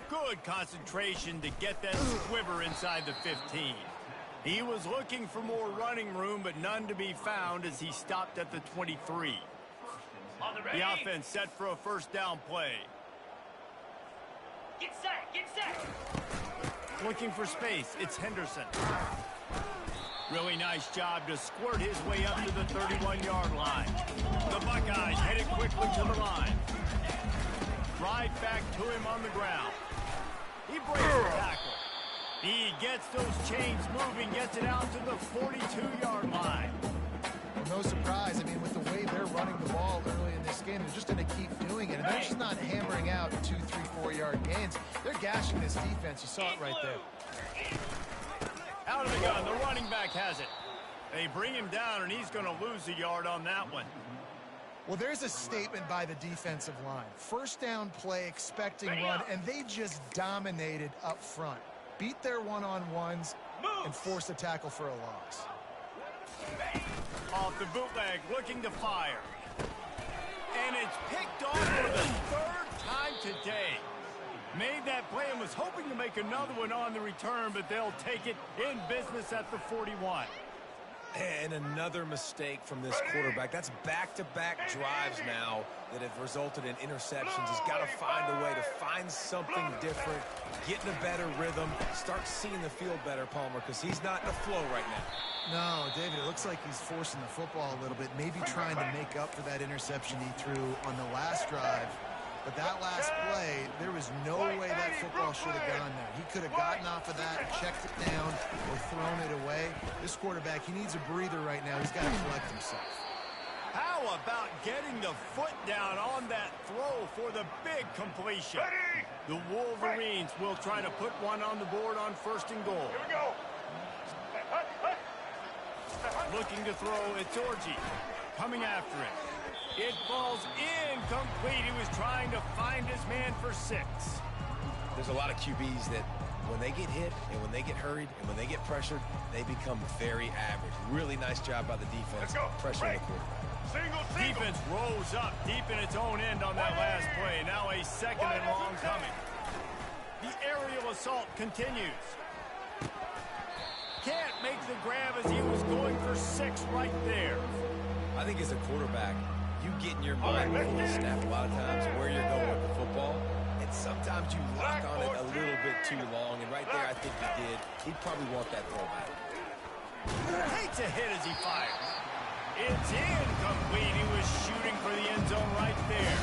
[SPEAKER 1] Good concentration to get that squiver inside the 15. He was looking for more running room, but none to be found as he stopped at the 23. The offense set for a first down play.
[SPEAKER 5] Get set!
[SPEAKER 1] Looking for space, it's Henderson. Really nice job to squirt his way up to the 31-yard line. The Buckeyes headed quickly to the line. Right back to him on the ground. He breaks the tackle. He gets those chains moving, gets it out to the 42-yard line.
[SPEAKER 2] Well, no surprise. I mean, with the way they're running the ball early in this game, they're just going to keep doing it. And they're just not hammering out 2, 3, 4-yard gains. They're gashing this defense. You saw it right there.
[SPEAKER 1] Out of the gun, the running back has it. They bring him down, and he's going to lose a yard on that one.
[SPEAKER 2] Well, there's a statement by the defensive line. First down play, expecting run, and they just dominated up front. Beat their one-on-ones and forced a tackle for a loss.
[SPEAKER 1] Off the bootleg, looking to fire. And it's picked off for the 3rd time today. Made that play and was hoping to make another one on the return, but they'll take it in business at the 41.
[SPEAKER 3] And another mistake from this quarterback. That's back-to-back drives now that have resulted in interceptions. He's got to find a way to find something different, get in a better rhythm, start seeing the field better, Palmer, because he's not in the flow right now.
[SPEAKER 2] No, David, it looks like he's forcing the football a little bit, maybe trying to make up for that interception he threw on the last drive. But that last play, there was no way that football should have gone there. He could have gotten off of that, checked it down, or thrown it away. This quarterback, he needs a breather right now. He's got to collect himself.
[SPEAKER 1] How about getting the foot down on that throw for the big completion? The Wolverines will try to put one on the board on 1st and goal.
[SPEAKER 4] Here we go.
[SPEAKER 1] Looking to throw, it's Orji. Coming after it. It falls incomplete. He was trying to find his man for 6.
[SPEAKER 3] There's a lot of QBs that when they get hit and when they get hurried and when they get pressured, they become very average. Really nice job by the defense pressuring the quarterback.
[SPEAKER 4] Single.
[SPEAKER 1] Defense rose up deep in its own end on that last play. Now a 2nd and long coming. The aerial assault continues. Can't make the grab as he was going for 6 right there.
[SPEAKER 3] I think as a quarterback, you get in your mind before the snap a lot of times where you're going with the football, and sometimes you lock on it a little bit too long, and right there I think he did. He'd probably want that throwback.
[SPEAKER 1] Takes a hit as he fires. It's incomplete. He was shooting for the end zone right there.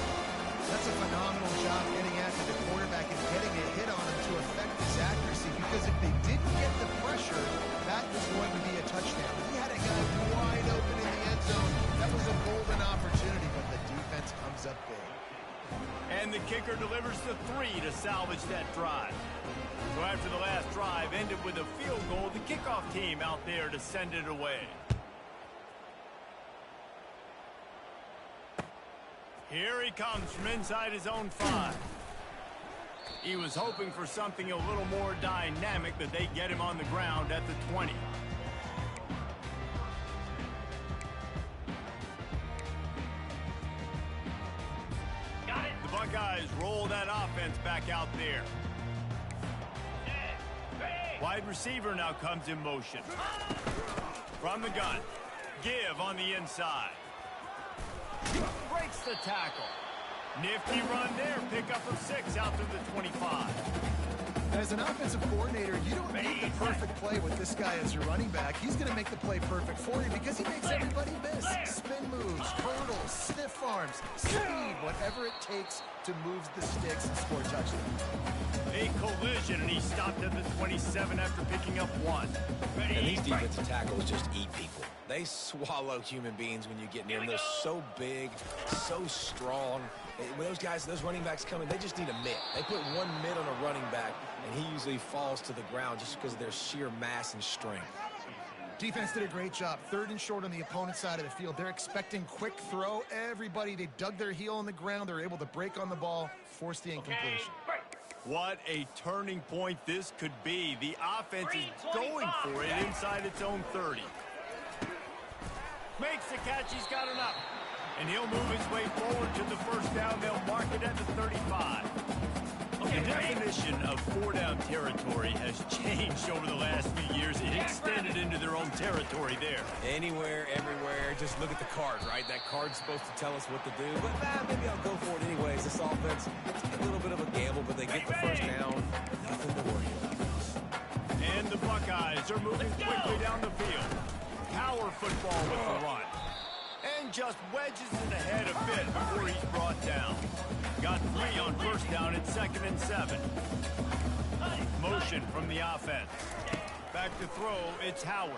[SPEAKER 2] That's a phenomenal job getting after the quarterback and getting a hit on him to affect his accuracy, because if they didn't get the pressure, that was going to be a touchdown. He had a guy wide open in the end zone. That was a golden opportunity, but the defense comes up big.
[SPEAKER 1] And the kicker delivers the 3 to salvage that drive. So after the last drive ended with a field goal, the kickoff team out there to send it away. Here he comes from inside his own 5. He was hoping for something a little more dynamic, but they get him on the ground at the 20. The Buckeyes roll that offense back out there. Wide receiver now comes in motion. From the gun. Give on the inside. Breaks the tackle. Nifty run there. Pickup of 6 out to the 25.
[SPEAKER 2] As an offensive coordinator, you don't need the perfect play with this guy as your running back. He's going to make the play perfect for you because he makes everybody miss. Spin moves, hurdles, stiff arms, speed, whatever it takes to move the sticks and score touchdowns.
[SPEAKER 1] A collision, and he stopped at the 27 after picking up 1.
[SPEAKER 3] And these defensive tackles just eat people. They swallow human beings when you get near them. They're so big, so strong. When those guys, those running backs come in, they just need a mitt. They put 1 mitt on a running back, and he usually falls to the ground just because of their sheer mass and strength.
[SPEAKER 2] Defense did a great job. 3rd and short on the opponent's side of the field. They're expecting quick throw. Everybody, they dug their heel on the ground. They're able to break on the ball, force the incompletion.
[SPEAKER 1] What a turning point this could be. The offense is going for it inside its own 30. Makes the catch. He's got enough. And he'll move his way forward to the 1st down. They'll mark it at the 35. The definition of 4-down territory has changed over the last few years. It extended into their own territory there.
[SPEAKER 3] Anywhere, everywhere, just look at the card, right? That card's supposed to tell us what to do, but maybe I'll go for it anyways. This offense, it's a little bit of a gamble, but they get the 1st down. Nothing to worry about.
[SPEAKER 1] And the Buckeyes are moving quickly down the field. Power football with the run. And just wedges it ahead a bit before he's brought down. Got 3 on 1st down at 2nd and 7. Motion from the offense. Back to throw, it's Howard.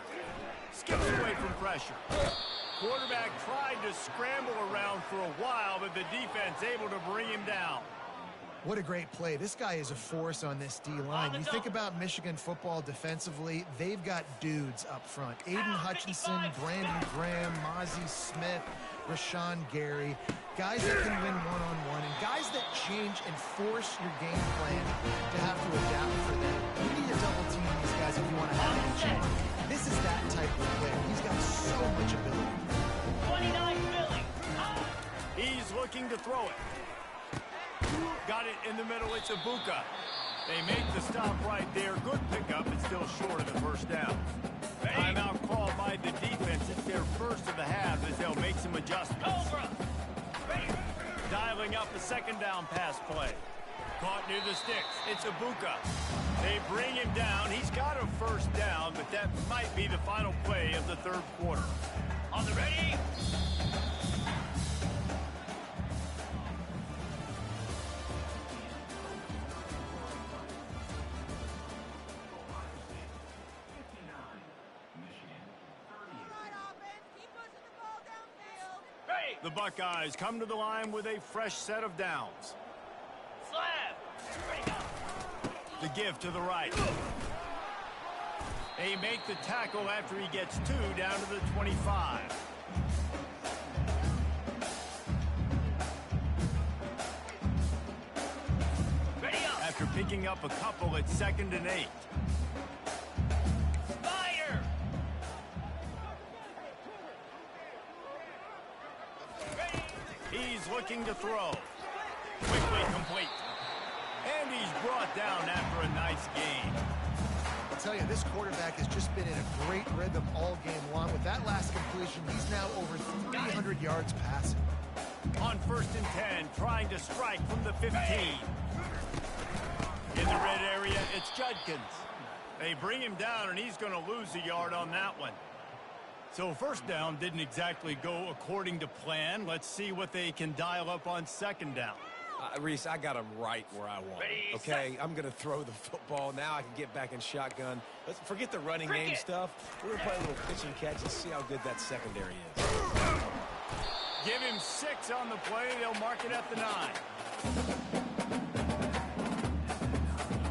[SPEAKER 1] Skips away from pressure. Quarterback tried to scramble around for a while, but the defense able to bring him down.
[SPEAKER 2] What a great play. This guy is a force on this D-line. You think about Michigan football defensively, they've got dudes up front. Aiden Hutchinson, Brandon Graham, Mozzie Smith, Rashawn Gary. Guys that can win one-on-one and guys that change and force your game plan to have to adapt for them. You need to double team these guys if you want to have any chance. This is that type of player. He's got so much ability.
[SPEAKER 5] 29 Philly.
[SPEAKER 1] He's looking to throw it. Got it in the middle. It's Ibuka. They make the stop right there. Good pickup. It's still short of the 1st down. Timeout called by the defense. It's their first of the half as they'll make some adjustments.
[SPEAKER 5] Cobra.
[SPEAKER 1] Dialing up a second down pass play. Caught near the sticks. It's Ibuka. They bring him down. He's got a first down, but that might be the final play of the third quarter.
[SPEAKER 5] On the ready.
[SPEAKER 1] The Buckeyes come to the line with a fresh set of downs.
[SPEAKER 5] Slab. Ready, go.
[SPEAKER 1] The give to the right. They make the tackle after he gets 2 down to the 25.
[SPEAKER 5] Ready, up.
[SPEAKER 1] After picking up a couple, it's 2nd and 8.
[SPEAKER 5] Spider.
[SPEAKER 1] He's looking to throw. Quickly complete. And he's brought down after a nice gain.
[SPEAKER 2] I'll tell you, this quarterback has just been in a great rhythm all game long. With that last completion, he's now over 300 yards passing.
[SPEAKER 1] On 1st and 10, trying to strike from the 15. In the red area, it's Judkins. They bring him down, and he's going to lose a yard on that one. So first down didn't exactly go according to plan. Let's see what they can dial up on 2nd down.
[SPEAKER 3] Reese, I got him right where I want him. Okay, I'm going to throw the football. Now I can get back in shotgun. Let's forget the running game stuff. We're going to play a little pitch and catch and see how good that secondary is.
[SPEAKER 1] Give him 6 on the play. They'll mark it at the 9.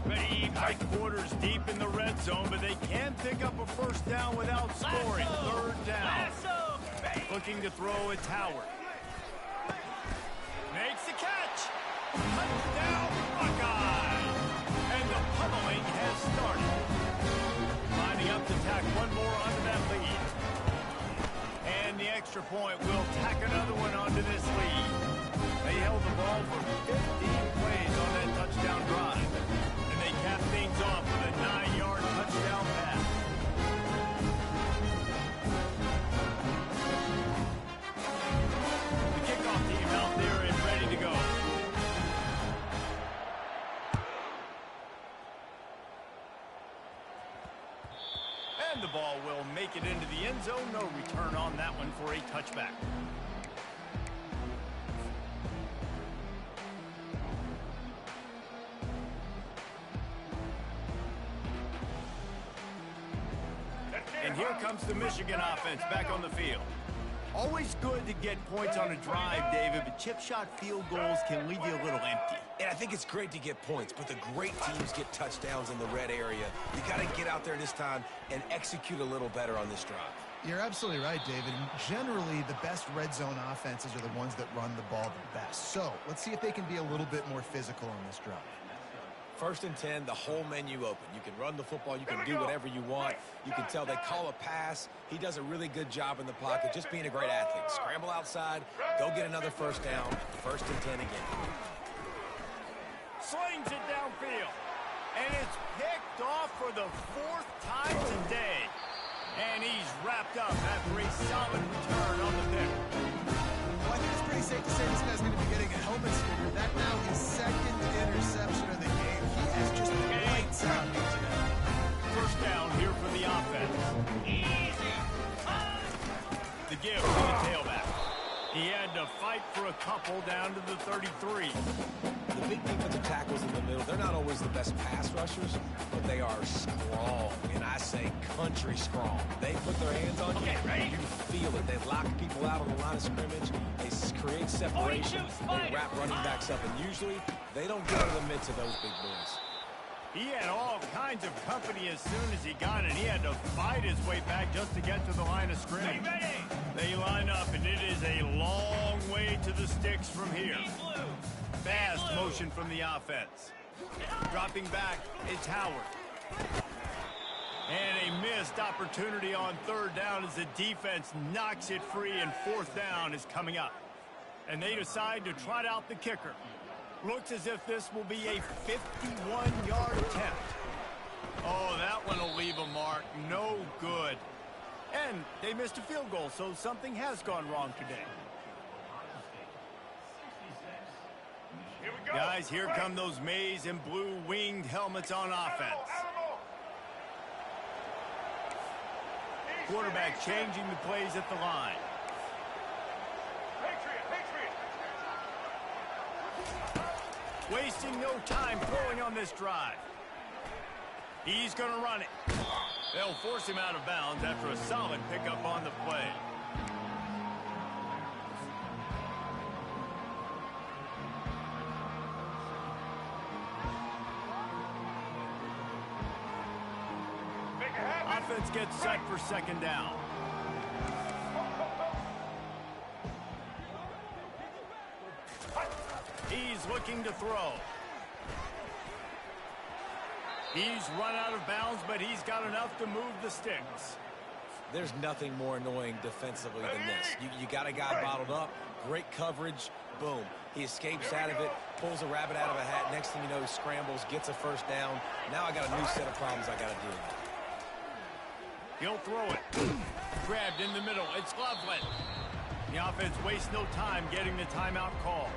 [SPEAKER 5] Ready.
[SPEAKER 1] High quarters deep in the red zone, but they can pick up a first down without scoring.
[SPEAKER 5] Lasso.
[SPEAKER 1] 3rd down.
[SPEAKER 5] Lasso. Ready.
[SPEAKER 1] Looking to throw at Howard. Makes the catch. Touchdown, Buckeyes. And the pummeling has started. Lining up to tack one more onto that lead. And the extra point will tack another one onto this lead. They held the ball for 15 plays on that touchdown drive. And they cap things off with a 9-yard touchdown pass. The kickoff team out there is ready to go. And the ball will make it into the end zone. No return on that one for a touchback. And here comes the Michigan offense back on the field. Always good to get points on a drive, David, but chip shot field goals can leave you a little empty.
[SPEAKER 3] And I think it's great to get points, but the great teams get touchdowns in the red area. You got to get out there this time and execute a little better on this drive.
[SPEAKER 2] You're absolutely right, David. Generally, the best red zone offenses are the ones that run the ball the best. So let's see if they can be a little bit more physical on this drive.
[SPEAKER 3] 1st and 10, the whole menu open. You can run the football. You can do whatever you want. You can tell they call a pass. He does a really good job in the pocket, just being a great athlete. Scramble outside, go get another first down. 1st and 10 again.
[SPEAKER 1] Slings it downfield. And it's picked off for the 4th time today. And he's wrapped up after a solid return on the pick.
[SPEAKER 2] Well, I think it's pretty safe to say this guy's going to be getting a helmet sticker. That now his 2nd interception of the game. He has just lights out here today.
[SPEAKER 1] First down here for the offense.
[SPEAKER 5] Easy.
[SPEAKER 1] The give to the tailback. He had to fight for a couple down to the 33.
[SPEAKER 3] The big defensive tackles in the middle, they're not always the best pass rushers, but they are strong, and I say country strong. They put their hands on you,
[SPEAKER 5] ready?
[SPEAKER 3] You feel it. They lock people out on the line of scrimmage. They create separation. They wrap running backs up, and usually they don't get in the midst of those big boys.
[SPEAKER 1] He had all kinds of company as soon as he got it. He had to fight his way back just to get to the line of scrimmage. They line up, and it is a long way to the sticks from here. Fast motion from the offense. Dropping back, it's Howard. And a missed opportunity on 3rd down as the defense knocks it free, and 4th down is coming up. And they decide to trot out the kicker. Looks as if this will be a 51-yard attempt. Oh, that one will leave a mark. No good. Again, they missed a field goal, so something has gone wrong today.
[SPEAKER 4] Here we go.
[SPEAKER 1] Guys, here come those maize and blue winged helmets on offense. Quarterback changing the plays at the line. Wasting no time throwing on this drive. He's going to run it. They'll force him out of bounds after a solid pickup on the play. Offense gets set for second down. He's looking to throw. He's run out of bounds, but he's got enough to move the sticks.
[SPEAKER 3] There's nothing more annoying defensively than this. You got a guy bottled up, great coverage, boom. He escapes out of it, pulls a rabbit out of a hat. Next thing you know, he scrambles, gets a first down. Now I got a new set of problems I got to deal with.
[SPEAKER 1] He'll throw it. Grabbed in the middle. It's Loveland. The offense wastes no time getting the timeout call.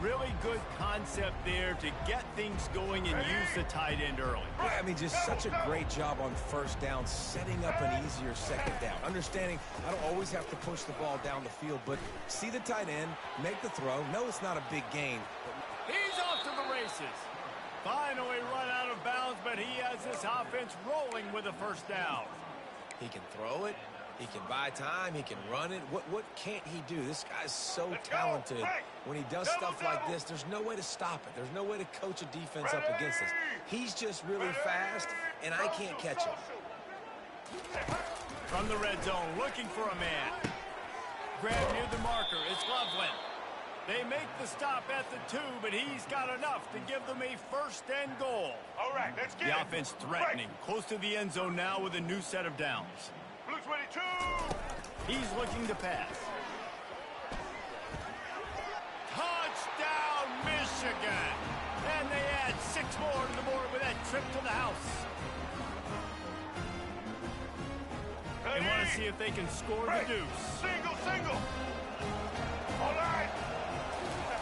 [SPEAKER 1] Really good concept there to get things going and use the tight end early.
[SPEAKER 3] Yeah, I mean, just such a great job on first down, setting up an easier second down. Understanding I don't always have to push the ball down the field, but see the tight end, make the throw. No, it's not a big gain.
[SPEAKER 1] He's off to the races. Finally run out of bounds, but he has this offense rolling with a first down.
[SPEAKER 3] He can throw it. He can buy time. He can run it. What can't he do? This guy's so talented. When he does stuff like this, there's no way to stop it. There's no way to coach a defense up against this. He's just really fast, and I can't catch him.
[SPEAKER 1] From the red zone, looking for a man. Grab near the marker. It's Loveland. They make the stop at the 2, but he's got enough to give them a first and goal.
[SPEAKER 4] All right, let's get
[SPEAKER 1] The
[SPEAKER 4] it.
[SPEAKER 1] offense threatening. Close to the end zone now with a new set of downs.
[SPEAKER 4] Blue 22.
[SPEAKER 1] He's looking to pass. Touchdown, Michigan! And they add 6 more to the board with that trip to the house. They want to see if they can score the deuce.
[SPEAKER 4] Single. All right.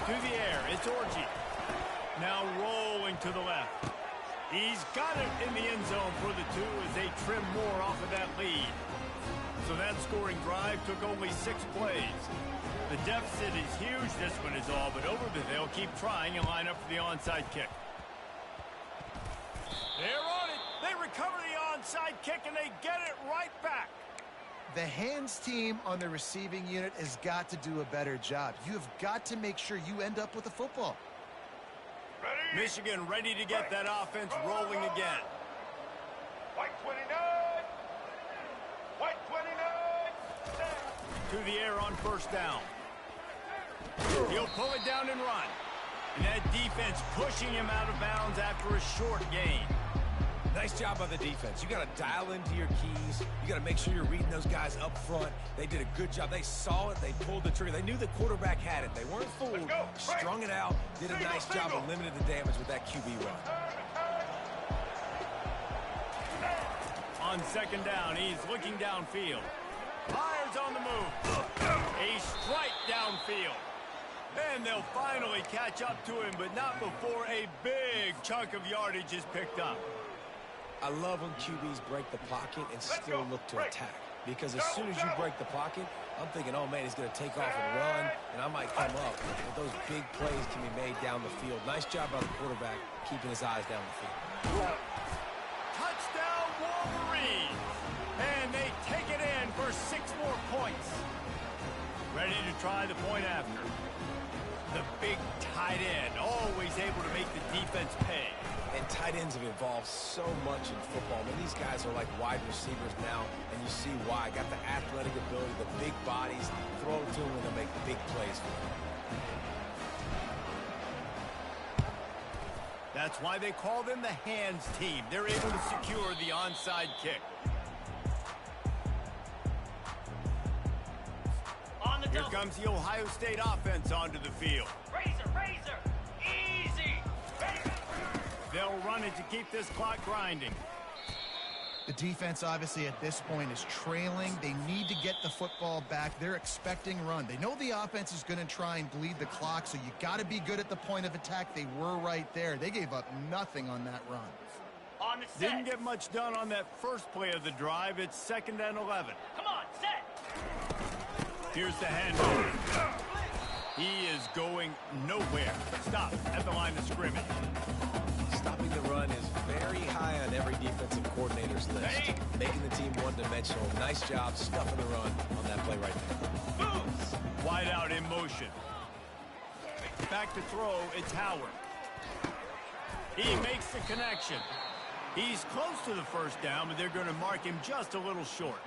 [SPEAKER 1] To the air, it's Orji. Now rolling to the left. He's got it in the end zone for the 2 as they trim more off of that lead. So that scoring drive took only 6 plays. The deficit is huge, this one is all, but over they'll keep trying and line up for the onside kick. They're on it. They recover the onside kick and they get it right back.
[SPEAKER 2] The hands team on the receiving unit has got to do a better job. You have got to make sure you end up with the football.
[SPEAKER 4] Ready.
[SPEAKER 1] Michigan ready to get that offense rolling again.
[SPEAKER 4] White 29. White 29.
[SPEAKER 1] To the air on first down. He'll pull it down and run. And that defense pushing him out of bounds after a short gain.
[SPEAKER 3] Nice job by the defense. You got to dial into your keys. You got to make sure you're reading those guys up front. They did a good job. They saw it. They pulled the trigger. They knew the quarterback had it. They weren't fooled. Strung it out. Did a nice job of limiting the damage with that QB run.
[SPEAKER 1] On second down, he's looking downfield. Fires on the move. A strike downfield. And they'll finally catch up to him, but not before a big chunk of yardage is picked up.
[SPEAKER 3] I love when QBs break the pocket and still look to attack. Because as soon as you break the pocket, I'm thinking, oh, man, he's going to take off and run, and I might come up. But those big plays can be made down the field. Nice job by the quarterback keeping his eyes down the field.
[SPEAKER 1] Touchdown, Wolverines! And they take it in for 6 more points. Ready to try the point after. The big tight end, always able to make the defense pay.
[SPEAKER 3] And tight ends have evolved so much in football. I mean, these guys are like wide receivers now, and you see why. Got the athletic ability, the big bodies, throw it to them, and they'll make big plays for them.
[SPEAKER 1] That's why they call them the hands team. They're able to secure the onside kick.
[SPEAKER 5] On the
[SPEAKER 1] Here
[SPEAKER 5] double.
[SPEAKER 1] comes the Ohio State offense onto the field.
[SPEAKER 5] Razor. Easy.
[SPEAKER 1] They'll run it to keep this clock grinding.
[SPEAKER 2] The defense, obviously, at this point is trailing. They need to get the football back. They're expecting run. They know the offense is going to try and bleed the clock, so you got to be good at the point of attack. They were right there. They gave up nothing on that run.
[SPEAKER 5] On the set.
[SPEAKER 1] Didn't get much done on that first play of the drive. It's 2nd and 11.
[SPEAKER 5] Come on, set.
[SPEAKER 1] Here's the handoff. He is going nowhere. Stop at the line of scrimmage.
[SPEAKER 3] Stopping the run is very high on every defensive coordinator's list. Making the team one-dimensional. Nice job stuffing the run on that play right there.
[SPEAKER 5] Moves.
[SPEAKER 1] Wide out in motion. Back to throw, it's Howard. He makes the connection. He's close to the first down, but they're going to mark him just a little short.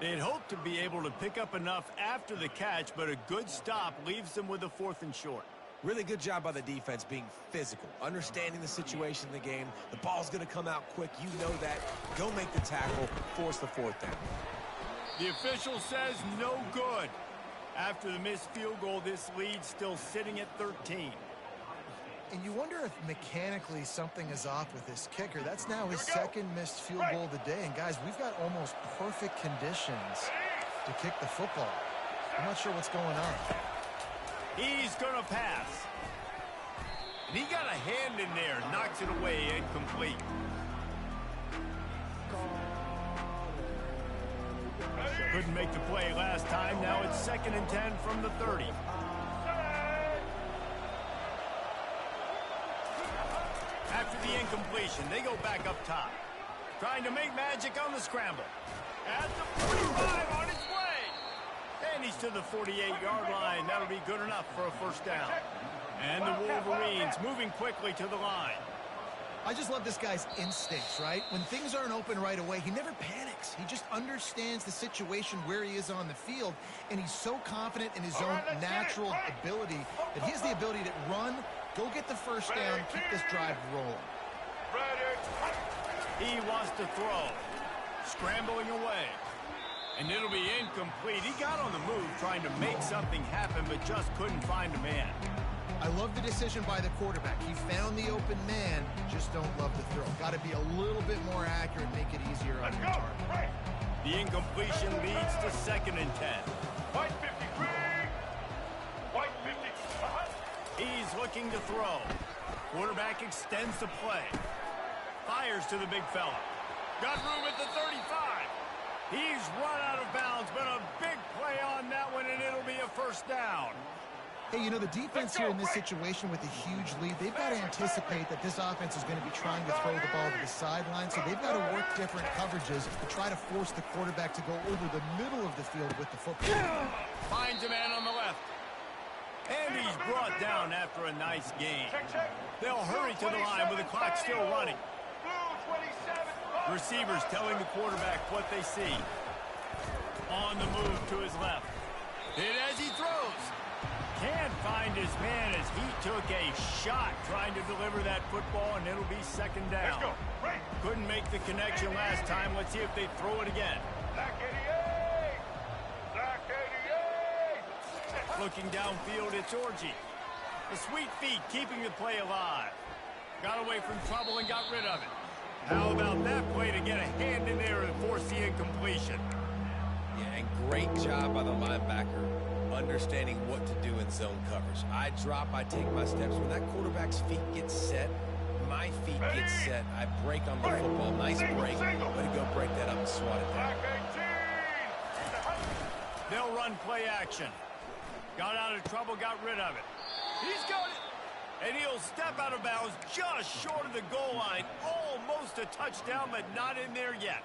[SPEAKER 1] They'd hoped to be able to pick up enough after the catch, but a good stop leaves them with a 4th and short.
[SPEAKER 3] Really good job by the defense being physical, understanding the situation in the game. The ball's going to come out quick. You know that. Go make the tackle, force the 4th down.
[SPEAKER 1] The official says no good. After the missed field goal, this lead's still sitting at 13.
[SPEAKER 2] And you wonder if mechanically something is off with this kicker. That's now his 2nd missed field goal of the day. And, guys, we've got almost perfect conditions to kick the football. I'm not sure what's going on.
[SPEAKER 1] He's going to pass. And he got a hand in there, knocks it away, incomplete. Couldn't make the play last time. Now it's 2nd and 10 from the 30. After the incompletion, they go back up top. Trying to make magic on the scramble. At the 45 on its way. And he's to the 48-yard line. That'll be good enough for a 1st down. And the Wolverines moving quickly to the line.
[SPEAKER 2] I just love this guy's instincts, right? When things aren't open right away, he never panics. He just understands the situation where he is on the field, and he's so confident in his own natural ability that he has the ability to run, go get the 1st down, keep this drive rolling.
[SPEAKER 1] He wants to throw. Scrambling away. And it'll be incomplete. He got on the move trying to make something happen, but just couldn't find a man.
[SPEAKER 2] I love the decision by the quarterback. He found the open man, just don't love the throw. Got to be a little bit more accurate, make it easier on your target.
[SPEAKER 1] The incompletion leads to 2nd and 10.
[SPEAKER 4] White 53. White 50.
[SPEAKER 1] He's looking to throw. Quarterback extends the play. Fires to the big fella. Got room at the 35. He's run out of bounds, but a big play on that one, and it'll be a 1st down.
[SPEAKER 2] Hey, you know, the defense here in this situation with a huge lead, they've got to anticipate that this offense is going to be trying to throw the ball to the sideline, so they've got to work different coverages to try to force the quarterback to go over the middle of the field with the football.
[SPEAKER 1] Finds a man on the left. And he's brought down after a nice gain. They'll hurry to the line with the clock still running. Receivers telling the quarterback what they see. On the move to his left. Hit as he throws. Can't find his man as he took a shot trying to deliver that football, and it'll be 2nd down. Couldn't make the connection last time. Let's see if they throw it again.
[SPEAKER 4] Black 88. Black 88.
[SPEAKER 1] Looking downfield, it's Orji. The sweet feet keeping the play alive. Got away from trouble and got rid of it. How about that play to get a hand in there and force the incompletion?
[SPEAKER 3] Yeah, and great job by the linebacker understanding what to do in zone coverage. I drop, I take my steps. When that quarterback's feet get set, my feet get set. I break on the football. Nice break. Way to go break that up and swat it down.
[SPEAKER 1] They'll run play action. Got out of trouble, got rid of it. He's got it. And he'll step out of bounds just short of the goal line. Almost a touchdown, but not in there yet.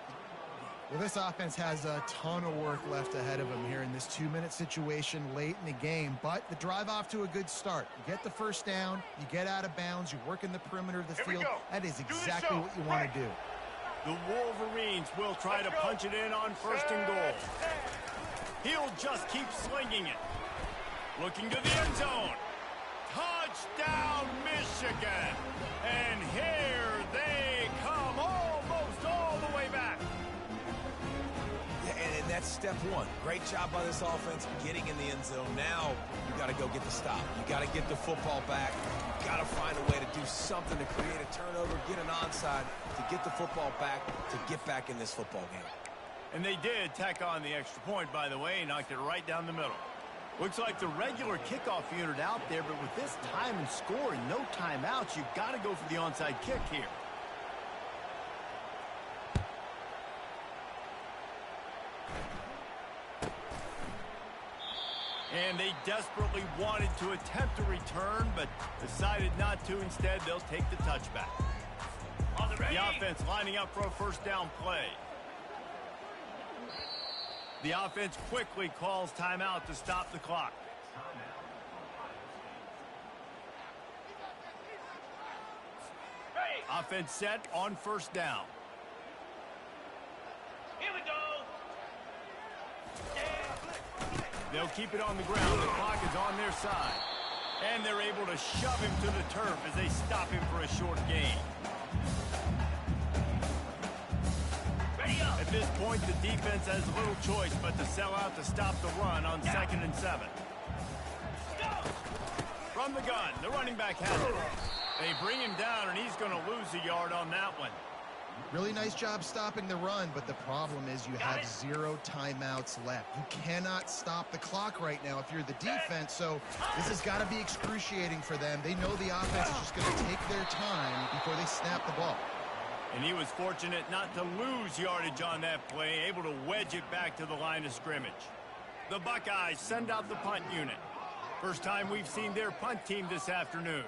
[SPEAKER 2] Well, this offense has a ton of work left ahead of them here in this 2-minute situation late in the game. But the drive off to a good start. You get the 1st down, you get out of bounds, you work in the perimeter of the field. That is exactly what you want to do.
[SPEAKER 1] The Wolverines will try to punch it in on 1st and goal. He'll just keep slinging it. Looking to the end zone. Touchdown, Michigan. And here they come almost all the way back.
[SPEAKER 3] Yeah, and that's step one. Great job by this offense getting in the end zone. Now you got to go get the stop. You got to get the football back. You got to find a way to do something to create a turnover, get an onside, to get the football back, to get back in this football game.
[SPEAKER 1] And they did tack on the extra point, by the way, knocked it right down the middle. Looks like the regular kickoff unit out there, but with this time and score and no timeouts, you've got to go for the onside kick here. And they desperately wanted to attempt a return, but decided not to. Instead, they'll take the touchback. The offense lining up for a first down play. The offense quickly calls timeout to stop the clock.
[SPEAKER 5] Hey.
[SPEAKER 1] Offense set on first down.
[SPEAKER 5] Here we go.
[SPEAKER 1] They'll keep it on the ground. The clock is on their side. And they're able to shove him to the turf as they stop him for a short gain.
[SPEAKER 5] Ready up.
[SPEAKER 1] At this point, the defense has little choice but to sell out to stop the run on 2nd and 7. From the gun, the running back has it. They bring him down, and he's going to lose a yard on that one.
[SPEAKER 2] Really nice job stopping the run, but the problem is you have 0 timeouts left. You cannot stop the clock right now if you're the defense, so this has got to be excruciating for them. They know the offense is just going to take their time before they snap the ball.
[SPEAKER 1] And he was fortunate not to lose yardage on that play, able to wedge it back to the line of scrimmage. The Buckeyes send out the punt unit. First time we've seen their punt team this afternoon.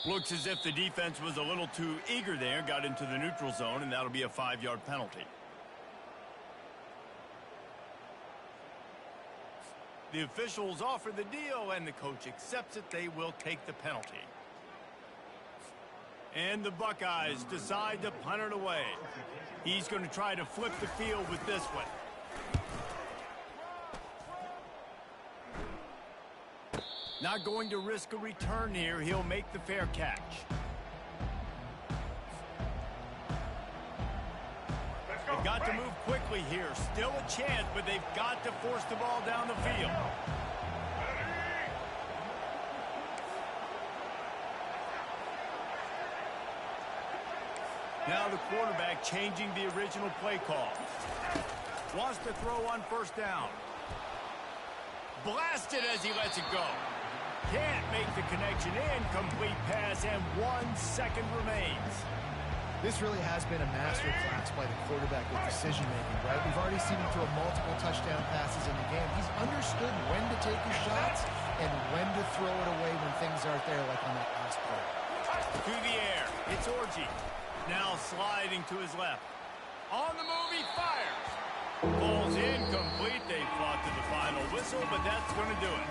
[SPEAKER 1] Looks as if the defense was a little too eager there, got into the neutral zone, and that'll be a 5-yard penalty. The officials offer the deal, and the coach accepts it. They will take the penalty. And the Buckeyes decide to punt it away. He's going to try to flip the field with this one. Not going to risk a return here. He'll make the fair catch. They've got to move quickly here. Still a chance, but they've got to force the ball down the field. Now the quarterback changing the original play call. Wants to throw on first down. Blasted as he lets it go. Can't make the connection. Incomplete pass, and 1 second remains.
[SPEAKER 2] This really has been a master class by the quarterback with decision-making, right? We've already seen him throw multiple touchdown passes in the game. He's understood when to take his shots and when to throw it away when things aren't there, like on that last play.
[SPEAKER 1] To the air. It's Orji. Now sliding to his left. On the move, he fires. Ball's incomplete. They fought to the final whistle, but that's going to do it.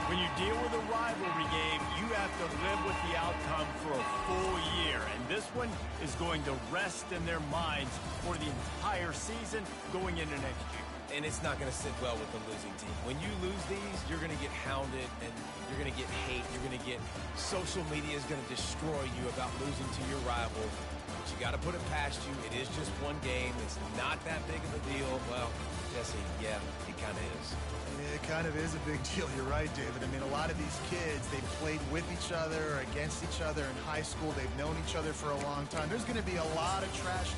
[SPEAKER 1] When you deal with a rivalry game, you have to live with the outcome for a full year. And this one is going to rest in their minds for the entire season going into next year.
[SPEAKER 3] And it's not going to sit well with the losing team. When you lose these, you're going to get hounded, and you're going to get hate. You're going to get social media is going to destroy you about losing to your rival. But you got to put it past you. It is just one game. It's not that big of a deal. Well, Jesse, yeah, it kind of is.
[SPEAKER 2] It kind of is a big deal. You're right, David. I mean, a lot of these kids, they've played with each other, against each other in high school. They've known each other for a long time. There's going to be a lot of trash